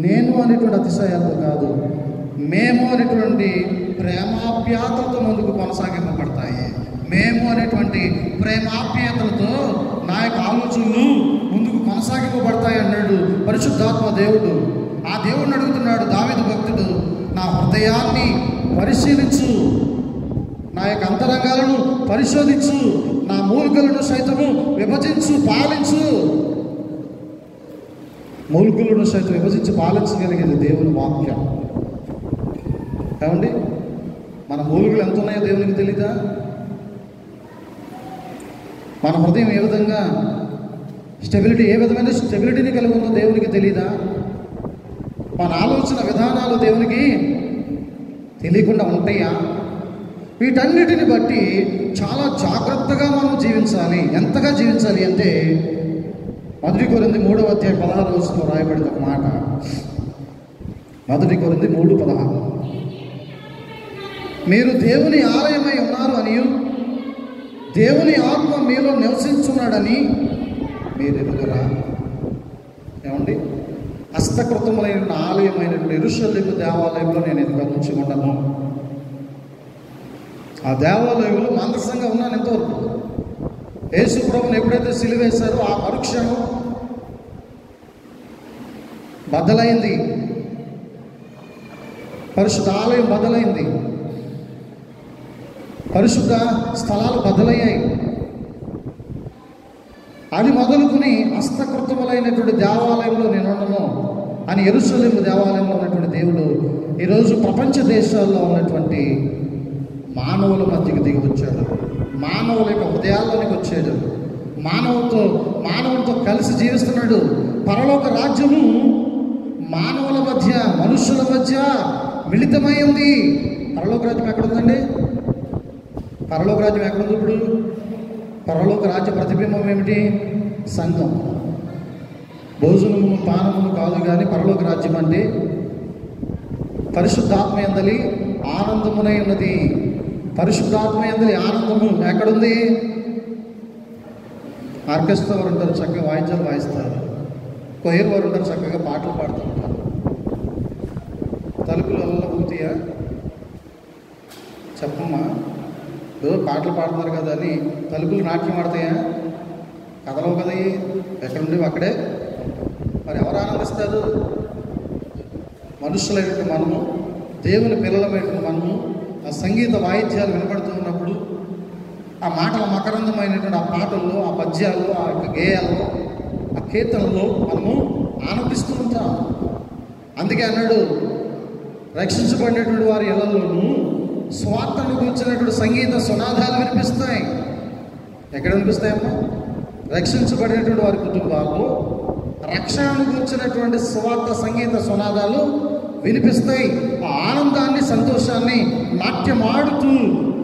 నేను అనేటువంటి అతిశయాలతో కాదు, మేము అనేటువంటి ప్రేమాప్యాతలతో ముందుకు కొనసాగింపబడతాయి. మేము అనేటువంటి ప్రేమాప్యాతలతో నా యొక్క ఆలోచనలు ముందుకు కొనసాగింపబడతాయి అన్నాడు పరిశుద్ధాత్మ దేవుడు. ఆ దేవుడిని అడుగుతున్నాడు దావీదు భక్తుడు, నా హృదయాన్ని పరిశీలించు, నా యొక్క అంతరంగాలను పరిశోధించు, నా మూలికలను సైతము విభజించు, పాలించు. మూలికలను సైతం విభజించి పాలించగలిగేది దేవుని వాక్యం. ఏమండి, మన మూలికలు ఎంత ఉన్నాయో దేవునికి తెలీదా? మన హృదయం ఏ విధంగా స్టెబిలిటీ, ఏ విధమైన స్టెబిలిటీని కలిగి ఉందో దేవునికి తెలీదా? మన ఆలోచన విధానాలు దేవునికి తెలియకుండా ఉంటాయా? వీటన్నిటిని బట్టి చాలా జాగ్రత్తగా మనం జీవించాలి. ఎంతగా జీవించాలి అంటే 1 కొరింథీ 3వ అధ్యాయం 16వ వచనంలో రాయబడింది ఒక మాట. 1 కొరింథీ 3:16, మీరు దేవుని ఆలయమై ఉన్నారు అనియు దేవుని ఆత్మ మీలో నివసించున్నాడని మీరు ఎరుగురా. ఏమండి, హస్తకృతములైన ఆలయమైనటువంటి యెరూషలేము దేవాలయంలో నేను ఎందుకు నుంచి ఉండను? ఆ దేవాలయంలో మందసంగా ఉన్నాను ఎంతవరకు. యేసు ప్రభువుని ఎప్పుడైతే సిలువేశారో ఆ మరుక్షణం బద్దలైంది. పరిశుద్ధ ఆలయం బదలైంది, పరిశుద్ధ స్థలాలు బదలయ్యాయి. అది మొదలుకుని హస్తకృతములైనటువంటి దేవాలయంలో నేను ఉండను అని యెరూషలేము దేవాలయంలో ఉన్నటువంటి దేవుడు ఈరోజు ప్రపంచ దేశాల్లో ఉన్నటువంటి మానవుల మధ్యకి దిగి వచ్చాడు. మానవుల యొక్క హృదయాల్లోనికి వచ్చాడు. మానవులతో కలిసి జీవిస్తున్నాడు. పరలోక రాజ్యము మానవుల మధ్య, మనుషుల మధ్య మిళితమై ఉంది. పరలోక రాజ్యం ఎక్కడుందండి? పరలోక రాజ్యం ఎక్కడుంది? ఇప్పుడు పరలోక రాజ్య ప్రతిబింబం ఏమిటి? సంఘం. భోజనమును పానమును కాదు కానీ పరలోక రాజ్యం అంటే పరిశుద్ధాత్మ యందలి ఆనందమునై ఉన్నది. పరిశుద్ధాత్మ యందలి ఆనందము ఎక్కడుంది? ఆర్కెస్ట్రా వారు ఉంటారు, చక్కగా వాయిద్యాలు వాయిస్తారు. కొయ్యర్ వారు ఉంటారు, చక్కగా పాటలు పాడుతూ ఉంటారు. తలుపులు వల్ల ఊతియా చెప్పమ్మా, ఏదో పాటలు పాడుతున్నారు కదా అని తలుపులు నాట్యం ఆడతాయా? కథలవు కదా, ఎక్కడుండేవి అక్కడే. మరి ఎవరు ఆనందిస్తారు? మనుషులైనటువంటి మనము, దేవుని పిల్లలమైనటువంటి మనము ఆ సంగీత వాయిద్యాలు వినపడుతూ ఉన్నప్పుడు, ఆ మాటల మకరందమైనటువంటి ఆ పాటల్లో, ఆ పద్యాల్లో, ఆ యొక్క గేయాల్లో, ఆ కీర్తనలో మనము ఆనందిస్తూ ఉంటాం. అందుకే అన్నాడు, రక్షించబడినటువంటి వారి ఇళ్లలోనూ స్వార్థను కూర్చున్నటువంటి సంగీత సునాదాలు వినిపిస్తాయి. ఎక్కడ వినిపిస్తాయమ్మా? రక్షించబడినటువంటి వారి కుటుంబాల్లో రక్షణను కూర్చున్నటువంటి స్వార్థ సంగీత సునాదాలు వినిపిస్తాయి. ఆ ఆనందాన్ని, సంతోషాన్ని నాట్యమాడుతూ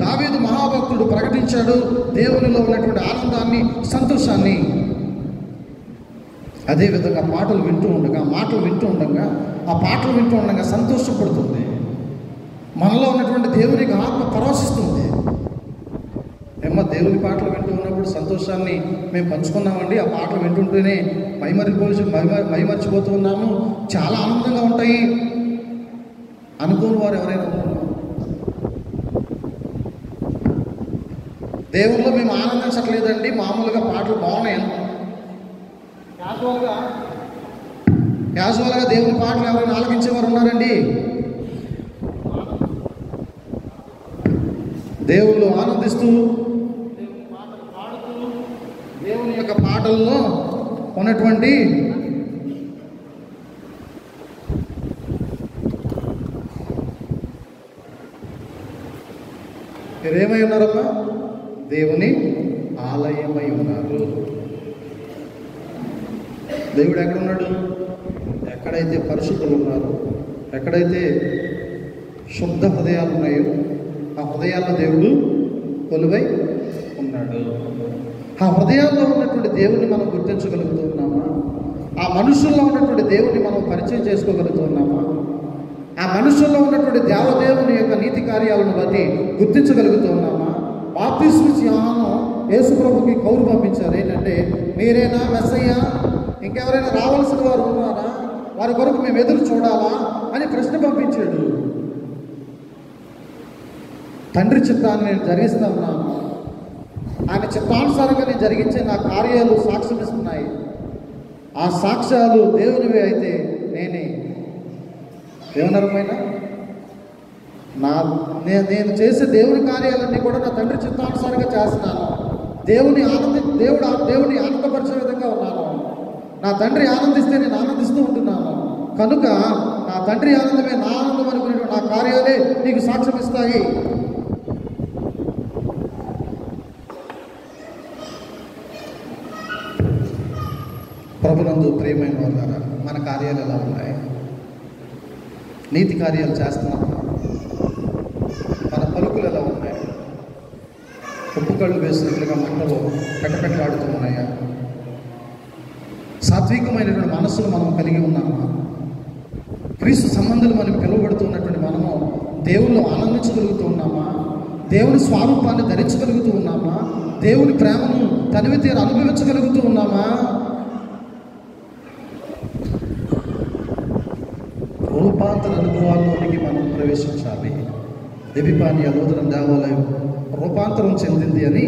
దావీదు మహాభక్తుడు ప్రకటించాడు. దేవునిలో ఉన్నటువంటి ఆనందాన్ని, సంతోషాన్ని. అదేవిధంగా ఆ పాటలు వింటూ ఉండగా సంతోషపడుతుంది. మనలో ఉన్నటువంటి దేవునికి ఆత్మ పరవశిస్తుంది. దేవుని పాటలు వింటూ ఉన్నప్పుడు సంతోషాన్ని మేము పంచుకున్నామండి. ఆ పాటలు వింటుంటేనే మైమరిచిపోతూ ఉన్నాము. చాలా ఆనందంగా ఉంటాయి. అనుకోని వారు ఎవరైనా దేవుల్లో మేము ఆనందించట్లేదండి, మామూలుగా పాటలు బాగున్నాయి, క్యాజువల్గా దేవుని పాటలు ఎవరైనా ఆలకించేవారు ఉన్నారండి? దేవుళ్ళు ఆనందిస్తూ దేవుని పాటలు పాడుతూ దేవుని యొక్క పాటల్లో ఉన్నటువంటి మీరేమై ఉన్నారమ్మా? దేవుని ఆలయమై ఉన్నారు. దేవుడు ఎక్కడున్నాడు? ఎక్కడైతే పరిశుద్ధులు ఉన్నారో, ఎక్కడైతే శుద్ధ హృదయాలు ఉన్నాయో ఆ హృదయాల్లో దేవుడు కొలువై ఉన్నాడు. ఆ హృదయాల్లో ఉన్నటువంటి దేవుని మనం గుర్తించగలుగుతూ ఉన్నామా? ఆ మనుషుల్లో ఉన్నటువంటి దేవుని మనం పరిచయం చేసుకోగలుగుతూ ఉన్నామా? ఆ మనుషుల్లో ఉన్నటువంటి దేవదేవుని యొక్క నీతి కార్యాలను బట్టి గుర్తించగలుగుతూ ఉన్నామా? బాప్తిస్మ యోహాను యేసు ప్రభుకి కౌరు పంపించారు. ఏంటంటే, మీరేనా మెస్సయ్య, ఇంకెవరైనా రావాల్సిన వారు ఉన్నారా, వారి కొరకు మేము ఎదురు చూడాలా అని ప్రశ్న పంపించాడు. తండ్రి చిత్తాన్ని నేను జరిగిస్తూ ఉన్నాను, ఆయన చిత్తానుసారంగా నేను జరిగించే నా కార్యాలు సాక్ష్యం ఇస్తున్నాయి. ఆ సాక్ష్యాలు దేవునివే అయితే నేనే దేవునరమైనా నేను చేసే దేవుని కార్యాలన్నీ కూడా నా తండ్రి చిత్తానుసారంగా చేస్తున్నాను. దేవుని ఆనందపరిచే విధంగా ఉన్నాను. నా తండ్రి ఆనందిస్తే నేను ఆనందిస్తూ ఉంటున్నాను. కనుక నా తండ్రి ఆనందమే నా ఆనందం అనుకునేటువంటి నా కార్యాలే నీకు సాక్ష్యం ఇస్తాయి. ప్రభునందు ప్రియమైన వాళ్ళారా, మన కార్యాలు ఎలా ఉన్నాయి? నీతి కార్యాలు చేస్తున్నాం? మన పలుకులు ఎలా ఉన్నాయి? ఉప్పు కళ్ళు వేసినట్లుగా మంటలు పెట్టపెట్టలాడుతూ ఉన్నాయా? సాత్వికమైనటువంటి మనస్సులు మనం కలిగి ఉన్నామా? క్రీస్తు సంబంధాలు మనం పిలువబడుతున్నటువంటి మనము దేవుళ్ళు ఆనందించగలుగుతూ ఉన్నామా? దేవుని స్వరూపాన్ని ధరించగలుగుతూ ఉన్నామా? దేవుని ప్రేమను తనివి తీర అనుభవించగలుగుతూ ఉన్నామా? రూపాంతర అనుభవాల్లోనికి మనం ప్రవేశించాలి. దెబిపాని అలోదరం దేవాలయం రూపాంతరం చెందింది అని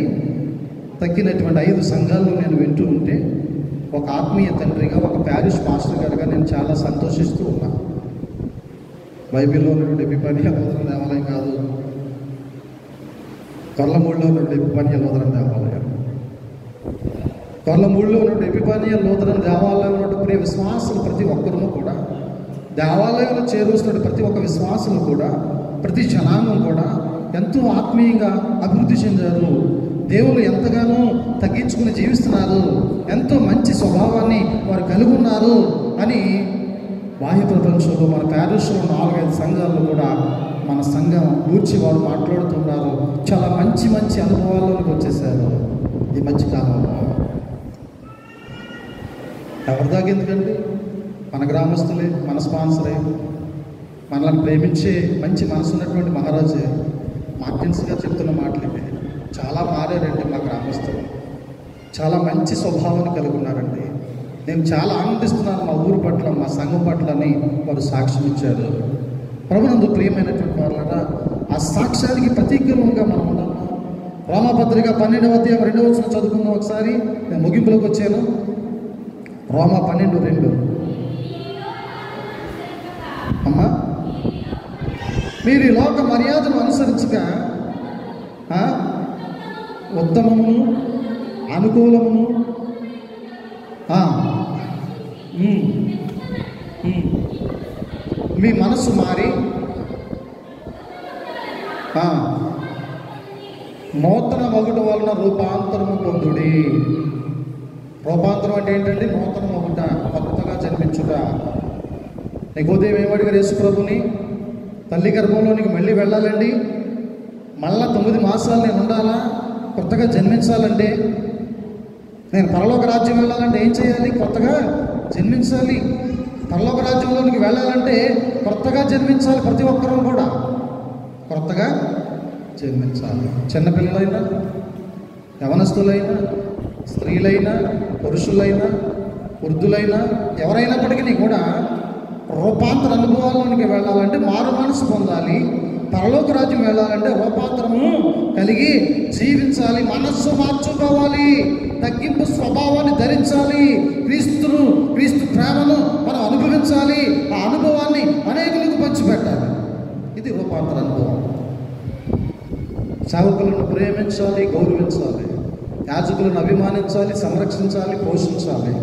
తగ్గినటువంటి 5 సంఘాల్లో నేను వింటూ ఉంటే, ఒక ఆత్మీయ తండ్రిగా, ఒక ప్యారిష్ మాస్టర్ గారుగా నేను చాలా సంతోషిస్తూ ఉన్నాను. బైబిల్లో నుండి ఎపిఫానియా లూథరన్ దేవాలయం కాదు, కొల్లమూడిలో నుండి ఎపిఫానియా లూథరన్ దేవాలయం. కొల్లమూడిలో నుండి ఎపిఫానియా లూథరన్ దేవాలయం నుండి ప్రియ విశ్వాసులు ప్రతి ఒక్కరూ కూడా, దేవాలయంలో చేరుస్తున్న ప్రతి ఒక్క విశ్వాసులు కూడా, ప్రతి జనాంగం కూడా ఎంతో ఆత్మీయంగా అభివృద్ధి చెందారు. దేవుళ్ళు ఎంతగానో తగ్గించుకుని జీవిస్తున్నారు, ఎంతో మంచి స్వభావాన్ని వారు కలిగి ఉన్నారు అని బాహ్య ప్రపంచంలో మన ప్యారిస్లో 4-5 సంఘాల్లో కూడా మన సంఘం గూర్చి వారు మాట్లాడుతున్నారు. చాలా మంచి మంచి అనుభవాల్లోకి వచ్చేసారు ఈ మధ్యకాలంలో. ఎవరి దాకా ఎందుకండి? మన గ్రామస్తులే, మన స్పాన్సరే, మనల్ని ప్రేమించే మంచి మనసు ఉన్నటువంటి మహారాజే మార్టిన్స్గా చెప్తున్న మాటలు చాలా మారారండి. మా గ్రామస్తులు చాలా మంచి స్వభావాన్ని కలిగి ఉన్నారండి. నేను చాలా ఆనందిస్తున్నాను మా ఊరు పట్ల, మా సంఘం పట్ల అని వారు సాక్ష్యం ఇచ్చారు. ప్రభునందు ప్రియమైనటువంటి వాళ్ళరా, ఆ సాక్ష్యానికి ప్రతీకరంగా మనం ఉన్నాము. రోమాపత్రిక 12వ అధ్యాయం 2వ వచనం చదువుకుందాం ఒకసారి. నేను ముగింపులోకి వచ్చాను. రోమా 12:2. అమ్మా, మీరు ఈ లోక మర్యాదను అనుసరించక ఉత్తమమును అనుకూలమును మీ మనసు మారి నూతన మగుట వలన రూపాంతరము పొందుడి. రూపాంతరం అంటే ఏంటండి? నూతన మగుట, కొత్తగా జన్మించుట. నీకు ఉదయం ఏమడిగారు యేసు ప్రభుని? తల్లి గర్భంలోనికి మళ్ళీ వెళ్ళాలండి, మళ్ళా 9 మాసాలు నేను ఉండాలా, కొత్తగా జన్మించాలంటే, నేను పరలోక రాజ్యం వెళ్ళాలంటే ఏం చేయాలి? కొత్తగా జన్మించాలి. పరలోక రాజ్యంలోనికి వెళ్ళాలంటే కొత్తగా జన్మించాలి. ప్రతి ఒక్కరూ కూడా కొత్తగా జన్మించాలి. చిన్నపిల్లలైనా, యవనస్తులైనా, స్త్రీలైనా, పురుషులైనా, వృద్ధులైనా, ఎవరైనప్పటికీ కూడా రూపాంతర అనుభవాల్లోనికి వెళ్ళాలంటే మారు మనసు పొందాలి. పరలోక రాజ్యం వెళ్ళాలంటే రూపాంతరము కలిగి జీవించాలి. మనస్సు మార్చుకోవాలి, తగ్గింపు స్వభావాన్ని ధరించాలి, క్రీస్తు ప్రేమను మనం అనుభవించాలి. ఆ అనుభవాన్ని అనేకులకు పంచిపెట్టాలి. ఇది రూపాంతర అనుభవం. సేవకులను ప్రేమించాలి, గౌరవించాలి, యాజకులను అభిమానించాలి, సంరక్షించాలి, పోషించాలి.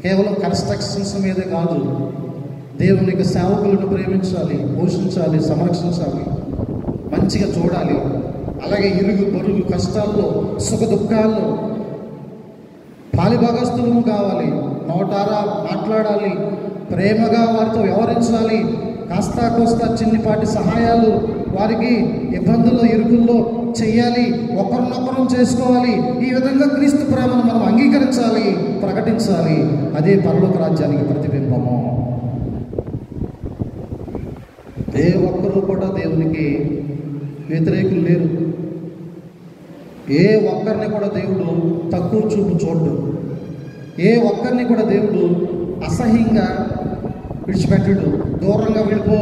కేవలం కన్స్ట్రక్షన్స్ మీదే కాదు, దేవునికి సేవకులను ప్రేమించాలి, పోషించాలి, సంరక్షించాలి, మంచిగా చూడాలి. అలాగే ఇరుగు పొరుగు కష్టాల్లో, సుఖ దుఃఖాల్లో పాలిభాగస్తులము కావాలి. నోటారా మాట్లాడాలి, ప్రేమగా వారితో వ్యవహరించాలి. కాస్తా కోస్తా చిన్నిపాటి సహాయాలు వారికి ఇబ్బందుల్లో, ఇరుకుల్లో చెయ్యాలి. ఒకరినొకరం చేసుకోవాలి. ఈ విధంగా క్రీస్తు ప్రేమను మనం అంగీకరించాలి, ప్రకటించాలి. అదే పరలోక రాజ్యానికి ప్రతిబింబము. ఏ ఒక్కరూ కూడా దేవునికి వ్యతిరేకులు లేరు. ఏ ఒక్కరిని కూడా దేవుడు తక్కువ చూపు చూడ్డు. ఏ ఒక్కరిని కూడా దేవుడు అసహ్యంగా విడిచిపెట్టడు. దూరంగా వెళ్ళిపో,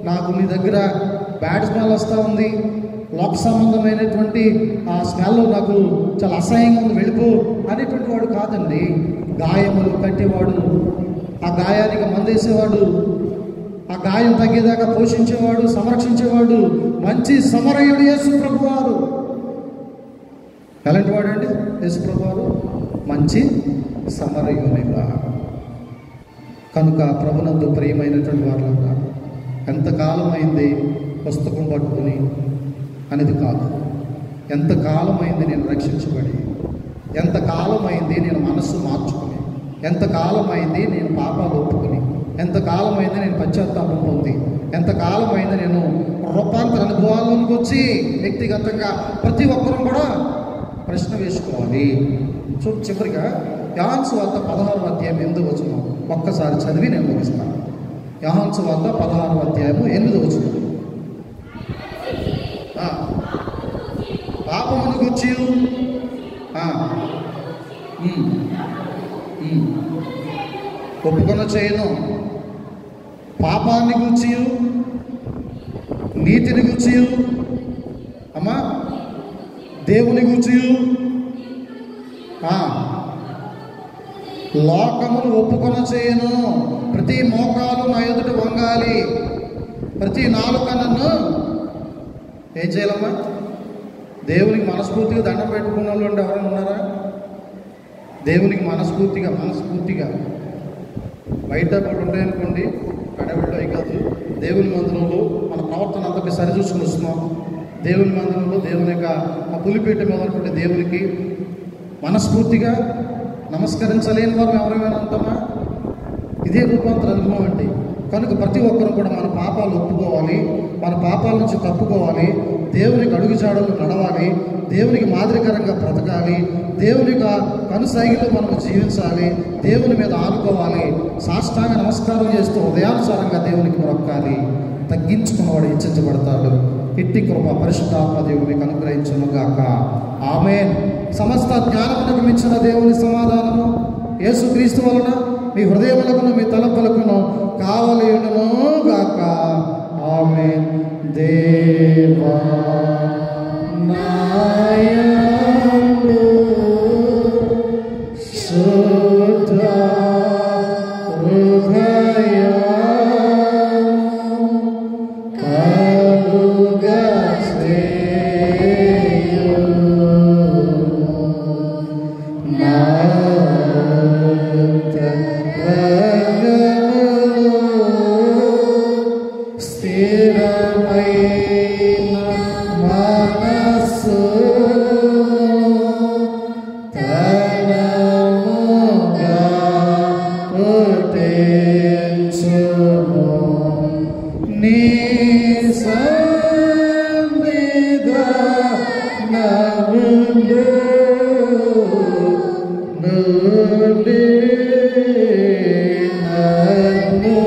నాకు నీ దగ్గర బ్యాడ్ స్మెల్ వస్తూ ఉంది, లోక సంబంధమైనటువంటి ఆ స్మెల్ నాకు చాలా అసహ్యంగా ఉంది, వెళ్ళిపో అనేటువంటి వాడు కాదండి. గాయములు కట్టేవాడు, ఆ గాయానికి మందేసేవాడు, ఆ గాయం తగ్గేదాకా పోషించేవాడు, సంరక్షించేవాడు మంచి సమరయుడు యేసు ప్రభువారు. ఎలాంటి వాడు అండి యేసు ప్రభువారు? మంచి సమరయునిగా. కనుక ప్రభునందు ప్రియమైనటువంటి వారులారా, ఎంతకాలం అయింది పుస్తకం పట్టుకుని అనేది కాదు. ఎంతకాలం అయింది నేను రక్షించబడి, ఎంతకాలం అయింది నేను మనస్సు మార్చుకుని, ఎంతకాలం అయింది నేను పాపాలు ఒప్పుకుని, ఎంతకాలం అయింది నేను పశ్చాత్తాపం పొంది, ఎంతకాలం అయింది నేను రూపాంతర అనుభవాల్లోకి వచ్చి. వ్యక్తిగతంగా ప్రతి ఒక్కరూ కూడా ప్రశ్న వేసుకోవాలి. చివరిగా యోహాను సువార్త 16వ అధ్యాయం 8వ వచనం ఒక్కసారి చదివి నేను ముగిస్తాను. యోహాను సువార్త 16వ అధ్యాయం 8వ వచనం. పాపమును గూర్చి ఒప్పుకొన చేయను, పాపాన్ని గూర్చి, నీతిని గూర్చి, అమ్మా దేవుని గూర్చి, లోకమును ఒప్పుకొన చేయను. ప్రతి మోకాలు నా ఎదుట వంగాలి. ప్రతి నాలుక నన్ను ఏం చేయాలమ్మా? దేవునికి మనస్ఫూర్తిగా దండం పెట్టుకున్న వాళ్ళు అంటే ఎవరైనా ఉన్నారా? దేవునికి మనస్ఫూర్తిగా బయట కూడా ఉంటాయనుకోండి, కడబిడ్డ కాదు. దేవుని మందిరంలో మన ప్రవర్తన అంతటి సరిచూసుకుని వస్తున్నాం. దేవుని మందిరంలో దేవుని యొక్క ఆ పులిపేట మొదలుకుంటే దేవునికి మనస్ఫూర్తిగా నమస్కరించలేని వారు ఎవరైనా ఉంటామా? ఇదే రూపాంతర అనుభవం అండి. కనుక ప్రతి ఒక్కరు కూడా మన పాపాలు ఒప్పుకోవాలి, మన పాపాల నుంచి తప్పుకోవాలి, దేవునికి అడుగుజాడలు నడవాలి, దేవునికి మాదిరికరంగా బ్రతకాలి, దేవుని కనుసైగిలో మనం జీవించాలి, దేవుని మీద ఆనుకోవాలి, సాష్టాంగ నమస్కారం చేస్తూ హృదయానుసారంగా దేవునికి మొరకాలి. తగ్గించుకున్నవాడు హెచ్చించబడతాడు. ఇట్టి కృప పరిశుద్ధాత్మ దేవునికి అనుగ్రహించునుగాక. ఆమేన్. సమస్త జ్ఞానమునకు మించిన దేవుని సమాధానము యేసుక్రీస్తు వలన మీ హృదయములకును మీ తలంపులకును కావలియును గాక. ఆమేన్. దేవా నాయందు శుద్ధ హృదయము కలుగచేయు. నా స్థిరమైన మనసు తనముగా పుట్టించుము. నీ సన్నిధానములో నుండి నన్ను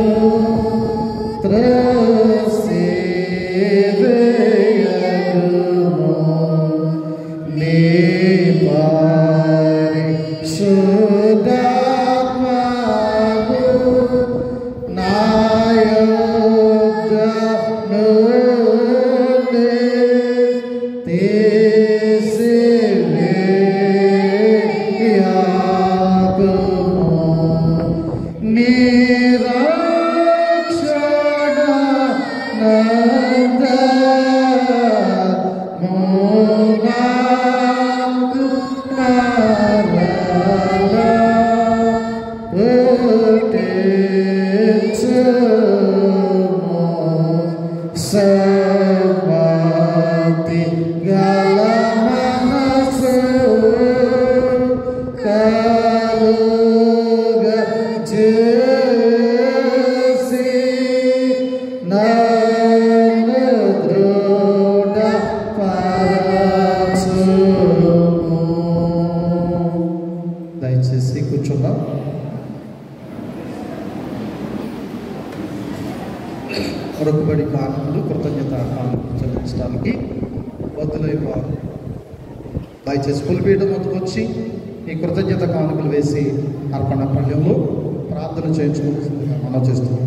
త్రోసివేయకుము. నీ పరిశుద్ధాత్మను నా యొద్ద నుండి తీసివేయకుము. నీ రక్షణ నందమునందు మరల పుట్టించుము. సమ్మతి గల మనసు కలుగజేసి నన్ను దృఢపరచుము. దయచేసి కూర్చుందాం. మరొకబడి కానుకలు కృతజ్ఞత కానుకలు చెల్లించడానికి వద్దులైపోవాలి. దయచేసి పులిపీఠం వద్దకొచ్చి ఈ కృతజ్ఞత కానుకలు వేసి అర్పణ పళ్యంలో ప్రార్థన చేయించుకోవాల్సిందిగా మనం చేస్తున్నాం.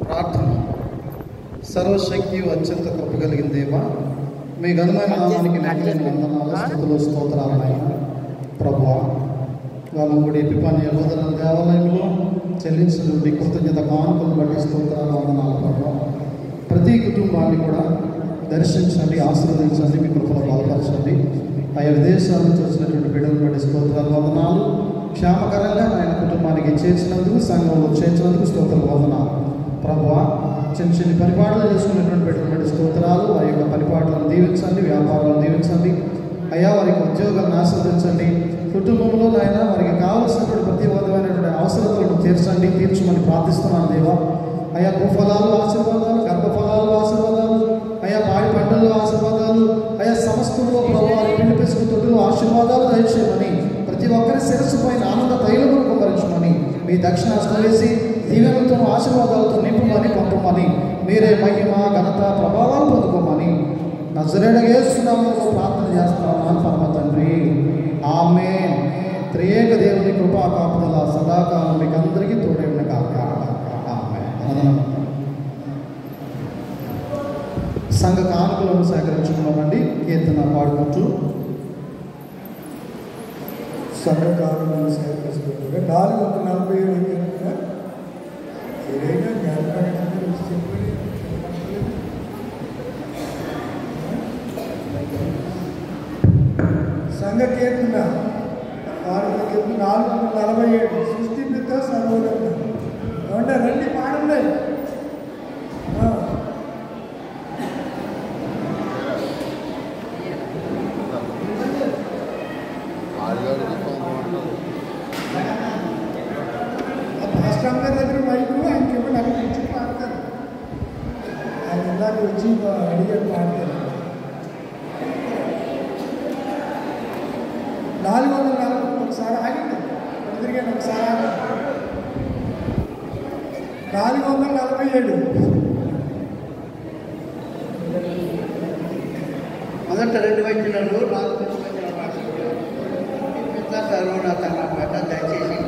ప్రార్థన. సర్వశక్తి అత్యంత కృప కలిగిన దేవా, మీ ఘనమైన నామానికి నిండిన వందనాలు, స్తుతులు, స్తోత్రాలైన ప్రభువా, వాళ్ళ ఎపిపాని యోధన దేవాలయంలో చెల్లించిన మీ కృతజ్ఞత కానుకలను బట్టి స్తోత్రాలు, వందనాలు ప్రభువా. ప్రతి కుటుంబాన్ని కూడా దర్శించండి, ఆశీర్వదించండి, మీ కృపలో బలపరచండి. ఆయా విదేశాల నుంచి వచ్చినటువంటి బిడ్డలను బట్టి స్తోత్రాలు, వందనాలు. క్షేమకరంగా ఆయన కుటుంబానికి చేర్చినందుకు, సంఘంలో చేర్చినందుకు స్తోత్రాలు, వందనాలు ప్రభువా. చిన్న చిన్న పరిపాలన చేసుకున్నటువంటి బిడ్డలను బట్టి స్తోత్రాలు. ఆ యొక్క పరిపాలనను దీవించండి, వ్యాపారాలను దీవించండి, అయ్యా వారికి ఉద్యోగాలను ఆస్వాదించండి. కుటుంబంలో నాయన వారికి కావలసినటువంటి ప్రతి విధమైనటువంటి అవసరతలను తీర్చమని ప్రార్థిస్తున్నాను దేవా. అయ్యా భూఫలాలు ఆశీర్వాదాలు, గర్భఫలాలు ఆశీర్వాదాలు, అయ్యా పాడి పంటల్లో ఆశీర్వాదాలు, అయ్యా సమస్తంలో ప్రభావాలు పిండి పెసుకు తొట్టులో ఆశీర్వాదాలు దయచేయమని, ప్రతి ఒక్కరి శిరస్సు పైన ఆనంద తైలమును కుమ్మరించమని, మీ దక్షిణాస్తం వేసి దీవెనలతో ఆశీర్వాదాలతో నింపమని పంపమని, మీరే మహిమ ఘనత ప్రభావాలు పొందుకోమని నజరేయుడైన యేసు నామములో ప్రార్థన చేస్తున్నాను పరమ తండ్రి. ఆమేన్. త్రియేక దేవుని కృపా కాపుదల సదాకాలం మీకు అందరికీ తోడై ఉండగాక. ఆమేన్. సంఘ కానుకలను సేకరించుకున్నామండి. కీర్తన పాడుకుంటూ సంఘ కానుకలను సేకరించుకుంటుగా 447 ఏదైనా జ్ఞాపకాన్ని చెప్పి సంఘ కీర్తన 447 సృష్టిపిత సర్వోన్నత. ఏమంటే రండి పాడండి. పాస్టర్ గారి దగ్గర మైకు ఆయనకి ఇవ్వండి, అక్కడ వచ్చి పాడతారు. ఆయన ఇలాగ వచ్చి అడిగారు పాడతారు. 440 ఒకసారి ఆగండి, తిరిగాను ఒకసారి ఆగండి. 447 మొదట 2 వచనాలు సర్వోన్నత అన్నమాట. దయచేసి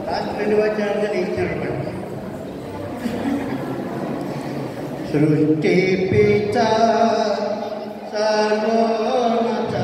లాస్ట్ 2 వచనాలుగా ఇచ్చినమాట. సృష్టి పిత సర్వోన్నత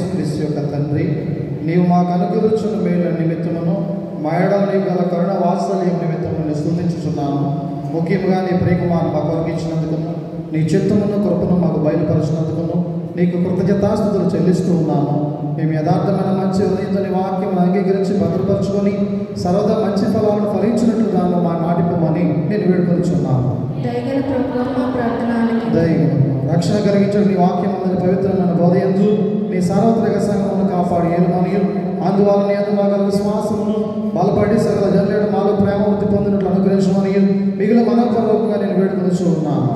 యేసుక్రీస్తు యొక్క తండ్రి, నీవు మాకు అనుగ్రహించిన మేలు నిమిత్తమును మా ఎడల నీకు గల కరుణ వాత్సల్యం నిమిత్తము స్తుతించుచున్నాను. ముఖ్యంగా నీ ప్రియకుమారుని మాకు అర్పించినందుకును, నీ చిత్తమును కృపను మాకు బయలుపరిచినందుకును నీకు కృతజ్ఞతాస్తుతులు చెల్లిస్తూ ఉన్నాను. మేము యథార్థమైన మంచి హృదయంతో నీ వాక్యమును అంగీకరించి భద్రపరచుకొని సర్వదా మంచి ఫలాలను ఫలించినట్లు దాన్ని మా నాటిపోమని నేను వేడుకొనిచున్నాను. రక్షణ కలిగించడం నీ వాక్యం అందరి పవిత్రమైన బోధయందు నీ సార్వత్రిక సంఘమును కాపాడి ఏలుమని, అందువల్ల నీ అందు మా విశ్వాసమును బలపడి సకల జనుల మాలో ప్రేమ వృద్ధి పొందినట్లు అనుగ్రహించమని మిగిలిన మనపూర్వకంగా నేను వేడుకొనిచూ ఉన్నాను.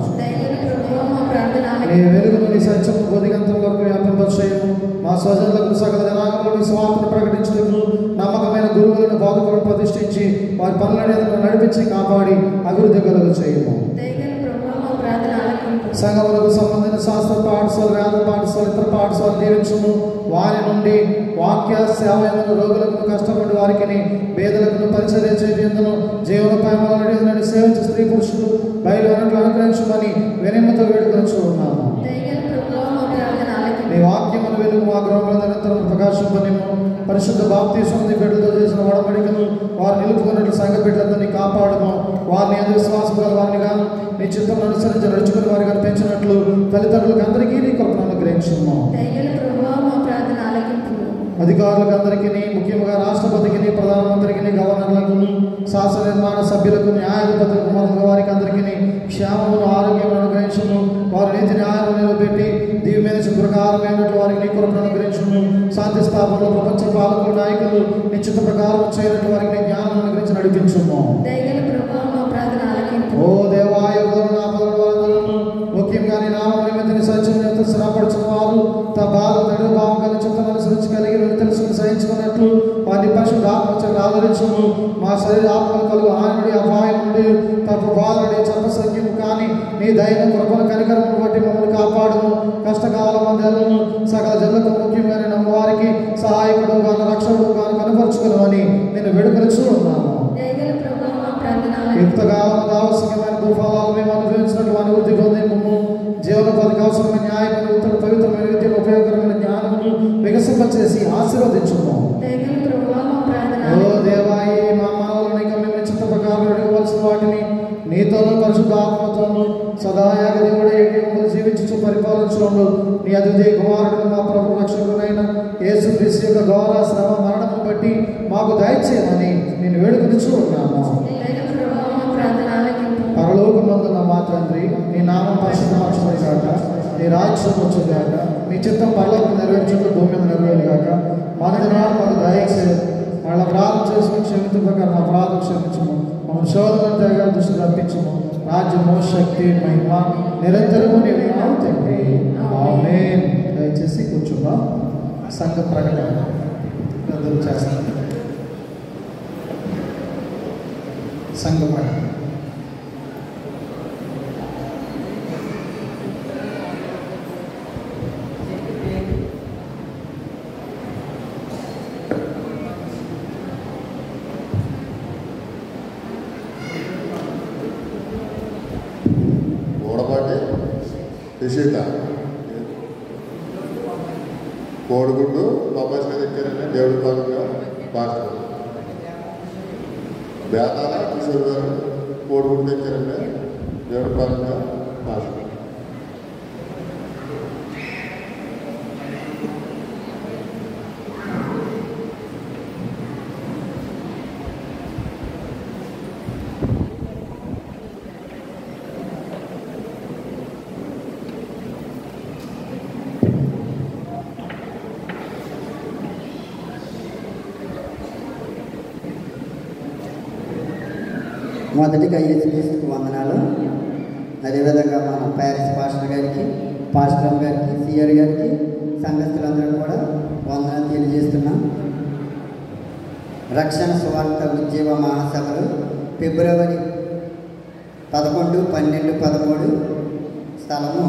నీ వెలుగును నీ సత్యము బోధిగంతం వరకు వ్యాపింపచేయము. మా స్వజనులకు సకల జనాంగంలో నీ స్వార్థను ప్రకటించటకు నమ్మకమైన గురువులను బోధకులను ప్రతిష్ఠించి వారి పనులను నడిపించి కాపాడి అభివృద్ధి కలుగు చేయము. సంఘములకు సంబంధించిన శాస్త్ర పాఠశాల, వేద పాఠశాల, ఇతర పాఠశాల దీవించము. వారి నుండి వాక్య సేవ ఎందుకు రోగులకు కష్టపడి వారికి పేదలకు పరిచర్య చేయను జీవన ప్రేమలను సేవించే స్త్రీ పురుషులు బయలువనట్లు అనుగ్రహించమని వినమ్రత వేడుకొనిచూ ఉన్నాము. నీ వాక్యమును వెలుగు మా గృహంలో నిరంతరం ప్రకాశింపనిము. పరిశుద్ధ బాప్తీసం బిడ్డలతో చేసిన వడబడికను వారు నిలుపుకున్నట్లు సంఘ బిడ్డలందరినీ కాపాడము. వారిని అందు విశ్వాసం గల వారిని గాను నీ చిత్తం అనుసరించి నడుచుకుని వారిగా పెంచినట్లు తల్లిదండ్రులకు అందరికీ నీ కృపను అనుగ్రహించుము. అధికారులకు అందరికీ, ముఖ్యంగా రాష్ట్రపతికి, ప్రధానమంత్రికి, గవర్నర్లకు, శాసన నిర్మాణ సభ్యులకు, న్యాయాధిపతులకు మొదలగు వారికి అందరికీ క్షేమమును ఆరోగ్యం అనుగ్రహించుము. వారి నీతి న్యాయము నిలబెట్టి దీవి మీద ప్రకారమైనట్లు వారికి నీ కృపను అనుగ్రహించుము. శాంతి స్థాపనలో ప్రపంచ పాలకులు నాయకులు నిశ్చిత ప్రకారం చేయనట్లు వారికి నీ జ్ఞానం అనుగ్రహించి నడిపించుము. ఓ దేవాయ ముఖ్యంగా నీ నామం నిమిత్తం సత్యం శ్రమపడుచున్న వారు తమ బాధ తడు భావం కలిగి చిత్తం అనుసరించి కలిగి తెలుసుకుని సహించుకున్నట్లు వారిని పరిశుద్ధ ఆత్మ ఆదరించము. మా శరీర ఆత్మలు కలుగు హాని నుండి, అపాయం నుండి, తప్పు బాధ నుండి, చర్మ సంఖ్యము కానీ నీ దైన కృపను కనికరము బట్టి మమ్మల్ని కాపాడుము. కష్టకాలం మందిలను సకల జనులకు ముఖ్యంగా నమ్ము వారికి సహాయకుడు గాను రక్షకుడు గాను కనపరుచుకును అని నేను వేడుకొనిచూ ఉన్నాను. యుక్తకాలం ఆవశ్యకమైన భూఫలాలు మేము అనుభవించినట్లు అనుభూతి పొందేము. జీవనోపాధికి అవసరమైన న్యాయమైన ఉత్తర పవిత్రమైన విద్యను ఉపయోగకరమైన జ్ఞానమును వికసింపచేసి ఆశీర్వదించుము. ఓ దేవాయి మా మానవులని గమ్యం చిత్త ప్రకారం అడగవలసిన వాటిని నీతోనూ పరిశుద్ధ ఆత్మతోనూ సదాయాగ దేవుడు జీవించు పరిపాలించుండు. నీ అద్వితీయ కుమారుడు మా ప్రభు రక్షకుడైన యేసుక్రీస్తు యొక్క ఘోర శ్రమ మరణమును బట్టి మాకు దయచేయమని నేను వేడుకొనిచూ ఉన్నాను. పరలోకమందున్న మా తండ్రి, నీ నామం పరిశుద్ధపరచబడి గాక, నీ రాజ్యం వచ్చుగాక, నీ చిత్తం పరలోకం నెరవేర్చుకుంటూ భూమి మీద నెరవేరుగాక. మన దినాలు మాకు దయచేసి వాళ్ళ ప్రార్థన చేసుకుని క్షమించు ప్రకారం మా ప్రార్థన క్షమించము. మమ్మల్ని శోధన తెగ దృష్టి తప్పించము. రాజ్యము, శక్తి, మహిమ నిరంతరము నీవే తండ్రి. ఆమేన్. దయచేసి కూర్చున్నాం. సంఘ ప్రకటన అందరూ చేస్తాం. సంఘ ప్రకటన. నిషేధ కోడిగుడ్డు బాబాయ్ దగ్గరండి దేవుడి భాగంగా భాషలు బేతాల కిషోర్ గారు కోడిగుడ్డు దగ్గరండి దేవుడి భాగంగా భాషలు. మొదటిగా యేసుక్రీస్తుకు వందనాలు. అదేవిధంగా మన ప్యారిస్ పాస్టర్ గారికి, పాస్టర్ గారికి, సిఆర్ గారికి, సంఘస్థులందరూ కూడా వందనాలు తెలియజేస్తున్నాం. రక్షణ సువార్త ఉద్యమ మహాసభలు ఫిబ్రవరి 11, 12, 13 స్థలము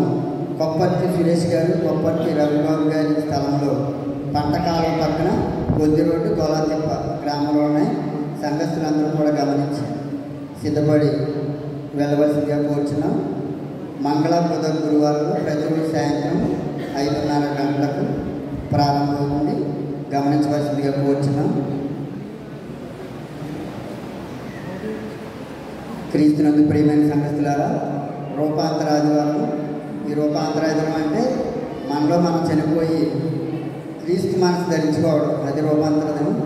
కొప్పర్తి సురేష్ గారు, కొప్పర్తి రవిబాబు గారి స్థలంలో పంటకాలం పక్కన కొద్ది రోడ్డు గోలాతిప్ప గ్రామంలో ఉన్నాయి. సంఘస్థులందరూ కూడా గమనించి సిద్ధపడి వెళ్ళవలసిందిగా కోరుచున్నాం. మంగళ బుధ గురువారంలో ప్రతిరోజు సాయంత్రం 5:30 గంటలకు ప్రారంభమవుతుంది. గమనించవలసిందిగా కోరుచున్నాం. క్రీస్తునందు ప్రియమైన సంగతులారా, రూపాంతర ఆదివారం. ఈ రూపాంతర ఆదివారం అంటే మనలో మనం చనిపోయి క్రీస్తు మనసు ధరించుకోవడం, అది రూపాంతర దినం.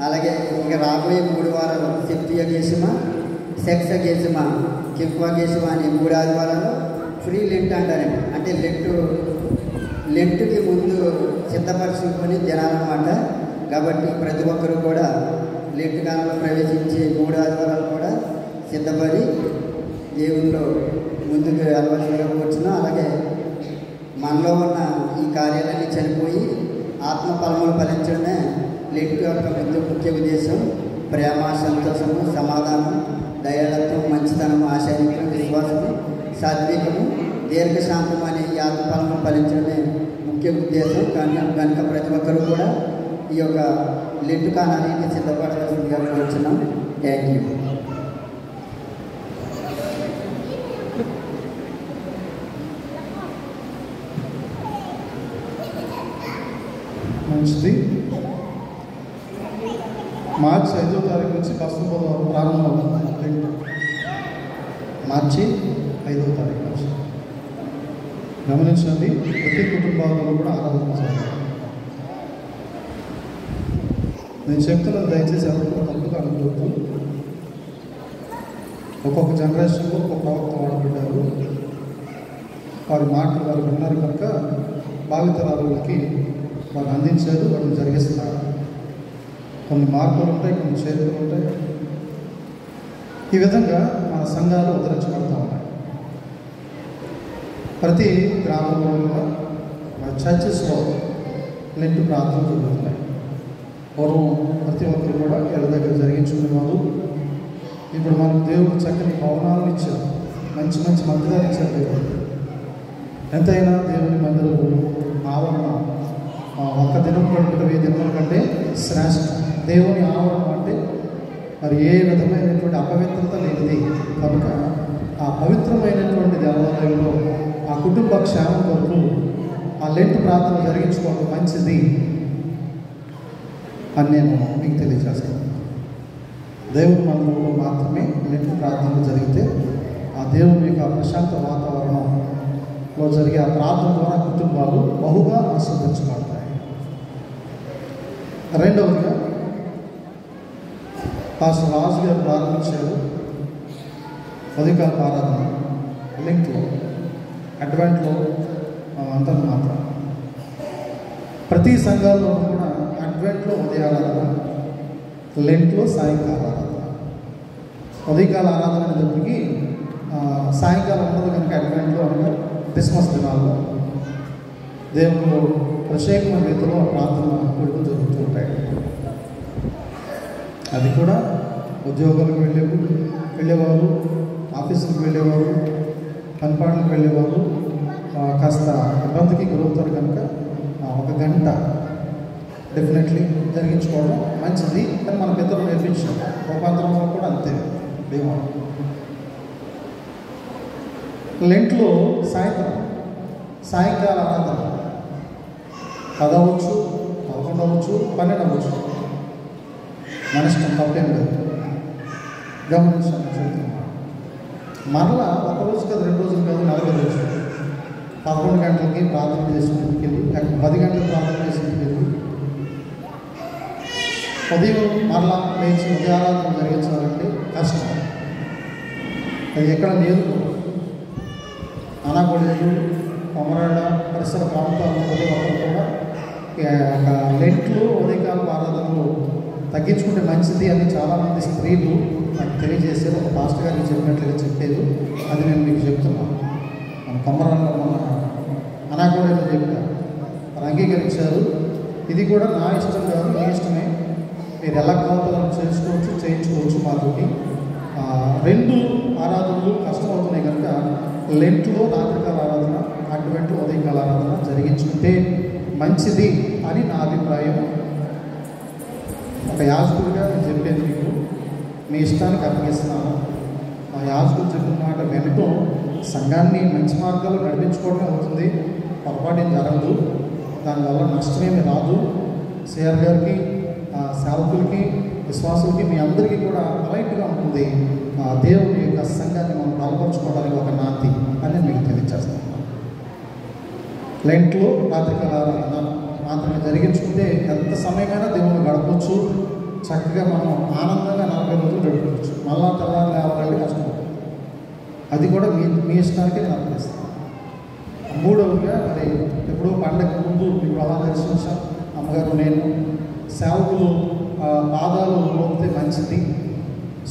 అలాగే ఇక రాబోయే 3 వారాలు సెప్తియ గేసిమ, సెక్స గేసిమ, కింఫా గేసిమ అని 3 ఆదివారాలు ఫ్రీ లెంట్ అంటారండి. అంటే లెంట్కి ముందు సిద్ధపరచుకుని దినాలన్నమాట. కాబట్టి ప్రతి ఒక్కరూ కూడా లెంట్ కాలంలో ప్రవేశించే 3 ఆదివారాలు కూడా సిద్ధపడి దేవుల్లో ముందుకు వెళ్ళవలసిందిగా కూర్చున్నాం. అలాగే మనలో ఉన్న ఈ కార్యాలన్నీ చనిపోయి ఆత్మ ఫలములు ఫలించడమే లెంట్ యొక్క ముఖ్య ఉద్దేశం. ప్రేమ, సంతోషము, సమాధానం, దయాళత్వం, మంచితనము, ఆశానికం, విశ్వాసము, సాత్వికము, దీర్ఘశాంతం అనే ఈ ఆత్మ ఫలములు ఫలించడమే ముఖ్య ఉద్దేశం. కనుక ప్రతి ఒక్కరూ కూడా ఈ యొక్క లెంట్ కాలానికి సిద్ధపడవలసిందిగా కూర్చున్నాం. Thank you. మంచిది. మార్చి 5వ తారీఖు నుంచి బుధవారం ప్రారంభమవుతుంది. మార్చి 5వ తారీఖు నుంచి గమనించండి. ప్రతి కుటుంబాలలో కూడా ఆరాధించాలి. నేను చెప్తున్నది దయచేసి ఎవరు తప్పుగా అనుకోవద్దు. ఒక్కొక్క జనరేషన్లో ఒక్కొక్క ప్రవక్త వాడుకుంటారు. వారి మాటలు వారు విన్నారు కనుక భావితరాలకి వారు అందించారు, వాటిని జరిగిస్తున్నారు. కొన్ని మార్పులు ఉంటాయి, కొన్ని చేతులు ఉంటాయి. ఈ విధంగా మన సంఘాలు ఉద్ధరించబడతా ఉన్నాయి. ప్రతి గ్రామంలో కూడా మన చర్చెస్లో లెంట్ ప్రార్థనలు జరుగుతున్నాయి. పూర్వం ప్రతి ఒక్కరు కూడా ఇళ్ళ దగ్గర జరిగించుకునేవారు. ఇప్పుడు మనకు దేవుడు చక్కని భవనాలను ఇచ్చారు, మంచి మంచి మందిరాలు ఇచ్చారు దేవుడు. ఎంతైనా దేవుని మందిరము ఆవరణ ఒక్క దినం గడుపుట 1000 దినముల కంటే శ్రేష్టం. దేవుని ఆవరణ అంటే మరి ఏ విధమైనటువంటి అపవిత్రత లేనిది కనుక ఆ పవిత్రమైనటువంటి దేవాలయంలో ఆ కుటుంబ క్షేమం కొరకు ఆ లెంట్ ప్రార్థన జరిగించుకోవడం మంచిది అని నేను మీకు తెలియజేస్తాను. దేవుని మందిరంలో మాత్రమే లెంట్ ప్రార్థనలు జరిగితే ఆ దేవుని యొక్క ప్రశాంత వాతావరణంలో జరిగే ఆ ప్రార్థన ద్వారా కుటుంబాలు బహుగా ఆస్వాదించబడతాయి. రెండవదిగా పాస్టర్ రాజు గారు ప్రారంభించారు ఉదయకాల ఆరాధన లెంట్లో, అడ్వెంట్లో అంతా మాత్రం. ప్రతి సంఘాల్లో కూడా అడ్వెంట్లో ఉదయారాధన, లెంట్లో సాయంకాల ఆరాధన. ఉదయకాల ఆరాధన అనేటప్పటికీ సాయంకాలం ఉండదు కనుక అడ్వెంట్లో అనగా క్రిస్మస్ దినాల్లో దేవుళ్ళు ప్రత్యేకమైన రీతిలో ప్రార్థన కొడుకు జరుగుతూ ఉంటాయి. అది కూడా ఉద్యోగాలకు వెళ్ళేవారు, ఆఫీసులకు వెళ్ళేవారు, పనిపాట్లకు వెళ్ళేవారు కాస్త ఇబ్బందికి గురవుతారు కనుక 1 గంట డెఫినెట్లీ జరిగించుకోవడం మంచిది అని మన పెద్దలు నేర్పించారు. రూపాంతరంలో కూడా అంతే. లెంట్లో సాయంకాల ఆరాధన 10 అవ్వచ్చు, 11 అవ్వచ్చు, 12 అవ్వచ్చు, మన ఇష్టం, తప్పేం లేదు. గమనించాను చెప్తున్నాను. మరలా 1 రోజు కాదు, 2 రోజులు కాదు, 40 రోజులు 11 గంటలకి ప్రార్థన చేసి ఇంటికి వెళ్ళి, 10 గంటలకు ప్రార్థన చేసి ఇంటికి వెళ్ళి ఉదయం మరలా లేచి ఉదయారాధన జరిగించాలంటే కష్టం. అది ఎక్కడ లేదు. అనాకొడేరు, కొమరాడ పరిసర ప్రాంతాల్లో ప్రతి ఒక్కరు కూడా ఒక లెంట్లు ఉదయకాల ఆరాధనలు తగ్గించుకుంటే మంచిది అని చాలామంది స్త్రీలు నాకు తెలియజేశారు. ఒక పాస్టర్ గారికి చెప్పినట్లుగా చెప్పారు. అది నేను మీకు చెప్తున్నాను. మన కొమరాడలో మన అనాకొడేరు చెప్పారు, వారు అంగీకరించారు. ఇది కూడా నా ఇష్టం కాదు, మీ ఇష్టమే. మీరు ఎలా కావాలని చేసుకోవచ్చు, చేయించుకోవచ్చు. మాతోటి 2 ఆరాధనలు కష్టమవుతున్నాయి కనుక లెంట్లో రాత్రికాల ఆరాధన, అడ్వెంట్లో ఉదయకాల ఆరాధన జరిగించుకుంటే మంచిది అని నా అభిప్రాయం. ఒక యాజకుడిగా నేను చెప్పేది మీకు మీ ఇష్టానికి అప్పగిస్తున్నాను. ఆ యాజకుడు చెప్పిన మాట వినటం సంఘాన్ని మంచి మార్గాల్లో నడిపించుకోవడమే అవుతుంది, పొరపాటు ఏం జరగదు. దానివల్ల నష్టమేమి రాదు. సిఆర్ గారికి, సేవకులకి, విశ్వాసులకి, మీ అందరికీ కూడా అలైట్గా ఉంటుంది. దేవుని యొక్క సంఘాన్ని మనం బలపరుచుకోవడానికి ఒక నాంది అని మీకు తెలియజేస్తాను. లెంట్లో రాత్రికాల ఆరాధన మాత్రమే జరిగించుకుంటే ఎంత సమయమైనా దేవుని గడపవచ్చు. చక్కగా మనం ఆనందంగా 40 రోజులు గడుపుకోవచ్చు. మళ్ళా తెల్లారి లేవాలంటే కష్టం. అది కూడా మీ ఇష్టానికి నేను అర్థిస్తాను. మూడవదిగా మరి ఎప్పుడో పండగ ముందు మీకు అలా దర్శించాం. అమ్మగారు నేను సేవకులు పాదాలు మోపితే మంచిది,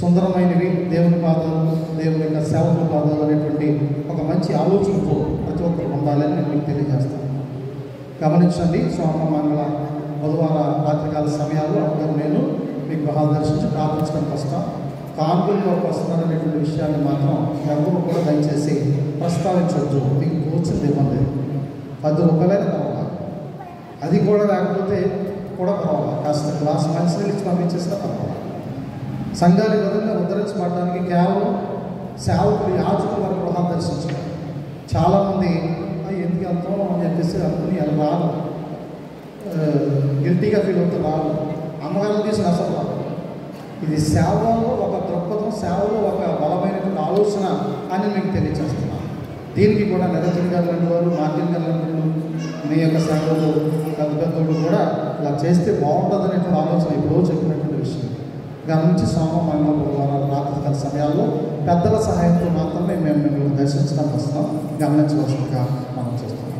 సుందరమైనవి దేవుని పాదాలు, దేవుని యొక్క సేవకుల పాదాలు అనేటువంటి ఒక మంచి ఆలోచనతో ప్రతి ఒక్కరు పొందాలని నేను మీకు తెలియజేస్తాను. గమనించండి, సోమ, మంగళ, బుధవార రాత్రికాల సమయాల్లో అమ్మగారు నేను మీకు గృహాలు దర్శించి ప్రార్థించడానికి వస్తాం. కానుకల్లో వస్తున్నారనేటువంటి విషయాన్ని మాత్రం ఎవరు కూడా దయచేసి ప్రస్తావించవచ్చు. మీకు కూర్చుంది ఇవ్వండి. 10 రూపాయలైనా పర్వాలా, అది కూడా లేకపోతే కూడా పర్వాలా, కాస్త గ్లాస్ మంచినీళ్ళు ఇచ్చి పంపించేసినా పర్వాలా. సంఘాన్ని విధంగా ఉద్ధరించబడడానికి కేవలం సేవకులు, యాజకుల వరకు గృహాలు దర్శించారు. చాలామంది ఎందుకు వెళ్తాం అని చెప్పేసి అనుకుని అలా రాదు, గిల్టీగా ఫీల్ అవుతూ రాదు. అమ్మగారిని తీసిన అసలు రాదు. ఇది సేవలో ఒక దృక్పథం, సేవలో ఒక బలమైనటువంటి ఆలోచన అని మీకు తెలియజేస్తున్నాను. దీనికి కూడా నిరంజన్ గారు లాంటి వారు, మార్టిన్ గారు లాంటి వారు, మీ యొక్క సేవలు పెద్దోళ్ళు కూడా ఇలా చేస్తే బాగుంటుంది అనేటువంటి ఆలోచన ఎప్పుడో చెప్పినటువంటి విషయం. గమనించి సోమ, మంగళ, బుధవారం రాత్రికాల సమయాల్లో పెద్దల సహాయంతో మాత్రమే మేము మిమ్మల్ని దర్శించడానికి వస్తున్నాం. గమనించవలసిందిగా మనం చేస్తున్నాం.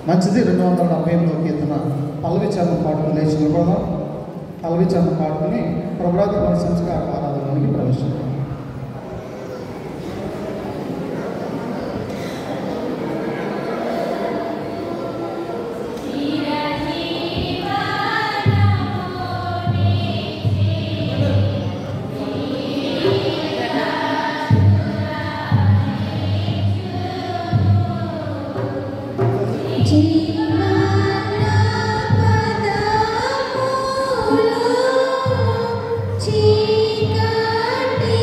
మంచిది. 278వ కీర్తన పల్లవి చరణం పాటలు లేచి నిలబడదాం. పల్లవి చరణం పాటని ప్రభురాత్రి సంస్కార ఆరాధనలోనికి ప్రవేశిస్తాం. చీకటి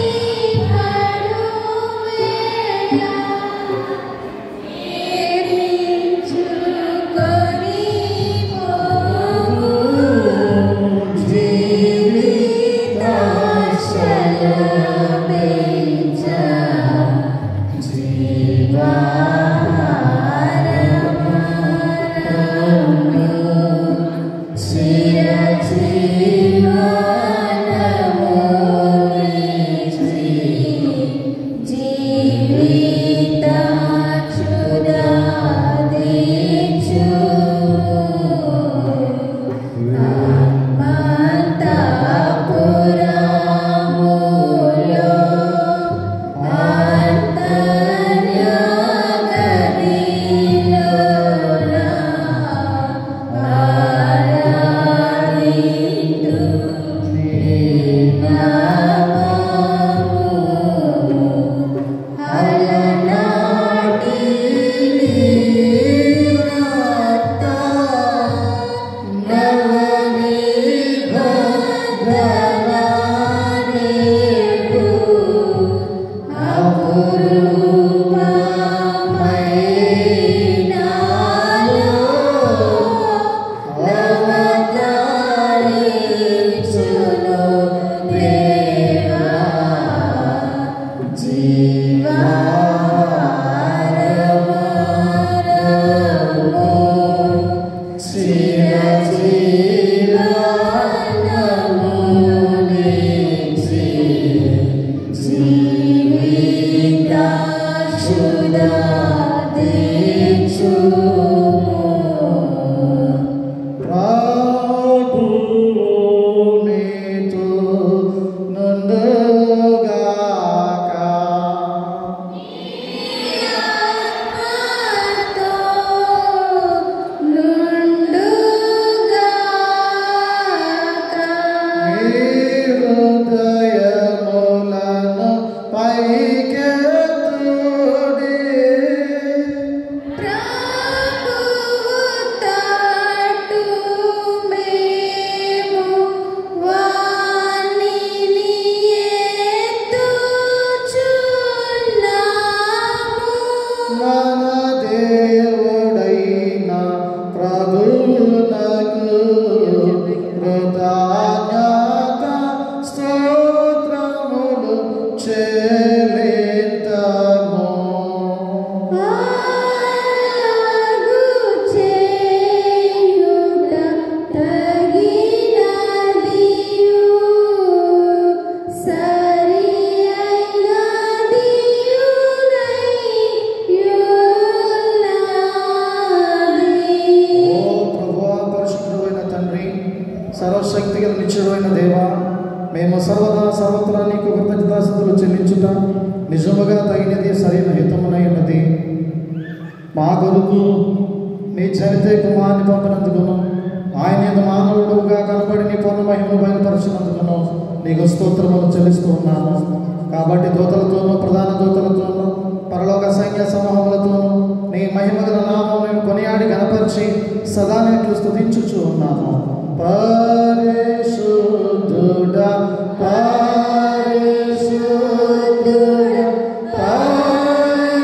కృతజ్ఞత స్తోత్రములు చెల్లింతుము. సర్వశక్తి గల నిత్యుడైన దేవా, మేము సర్వదా సర్వత్రా నీకు కృతజ్ఞతాస్తుతులు చెల్లించుట నిజముగా తగినది, సరైన హితమునై ఉన్నది. మా కొరకు నీ చరితే కుమారుని పంపినందుకును, ఆయన యొక్క మానవుడుగా కనబడి నీ పూర్ణ మహిమను బయలుపరచినందుకును నీకు స్తోత్రములు చెల్లిస్తూ ఉన్నాను. కాబట్టి దూతలతోనూ ప్రధాన దూతలతోనూ పరలోక సైన్య సమూహములతోనూ నీ మహిమగల నామం మేము కొనియాడి గణపరిచి సదా నీకు స్తుతించుచూ ఉన్నాము. పరిశుద్ధుడా పరిశుద్ధుడా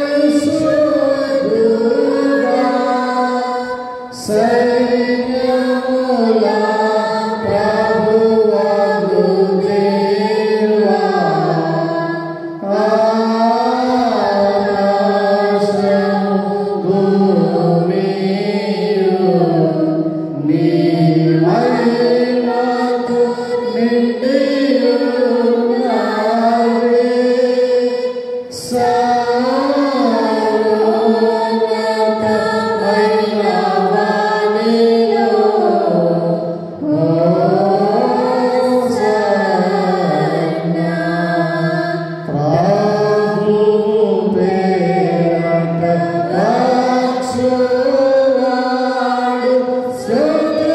పరిశుద్ధుడా సైన్యముల ప్రభువగు దేవా, ఆకాశము భూమియు నీ మహిమతో నిండియున్నవి. సర్వోన్నతమైన వానిలో హోసన్నా. ప్రభువు పేరట వచ్చువాడు స్తుతింపబడుగాక.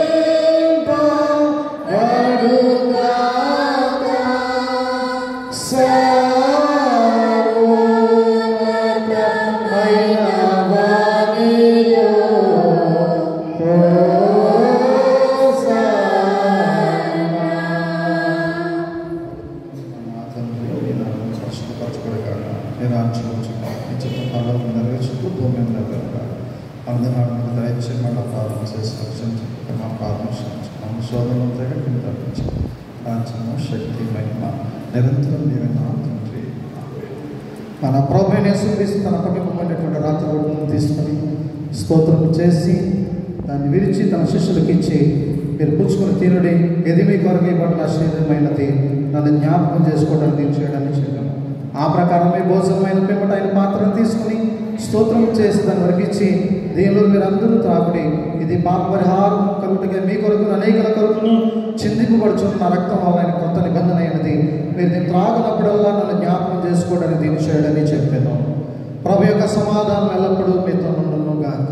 సర్వోన్నతమైన వానిలో హోసన్నా. నా తండ్రి నీ నామం పరిశుద్ధపరచబడుగాక. నీ రాజ్యం వచ్చుగాక. నీ చిత్తం పరలోకమున నెరవేర్చుటకు భూమి మీద నెరవేరుగాక. అందనాడు మనకు దయచేసి మన పాపం చేసి రక్షించక మా పాపం క్షమించు. మమ్మ శోధనలో కింద తప్పించు. రాజ్యము శక్తి మహిమ నిరంతరం నీవే నా తండ్రి. మన ప్రభు యేసుక్రీస్తు తన పట్టుకున్నటువంటి రాత్రి రొట్టెను తీసుకొని స్తోత్రం చేసి దాన్ని విరిచి తన శిష్యులకు ఇచ్చి, మీరు పుచ్చుకొని తినుడి, ఇది మీ కొరకు ఇవ్వబడిన శరీరమైనది, నన్ను జ్ఞాపకం చేసుకోవడానికి దీన్ని చేయడానికి చెప్పాను. ఆ ప్రకారమే భోజనమైన పిమ్మట ఆయన పాత్రను తీసుకుని స్తోత్రం చేసి దాన్ని వరకిచ్చి, దీనిలో మీరందరూ త్రాగుడి, ఇది పాప పరిహారం కలుగుటగా మీ కొరకు అనేకల కొరకును చిందింపబడుచున్న నా రక్తం వల్ల ఆయన కొత్త నిబంధన అయినది, మీరు దీన్ని త్రాగునప్పుడల్లా నన్ను జ్ఞాపకం చేసుకోవడానికి దీన్ని చేయడని చెప్పాను. ప్రభు యొక్క సమాధానం ఎల్లప్పుడూ మీతో నుండును గాక.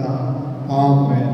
ఆమేన్.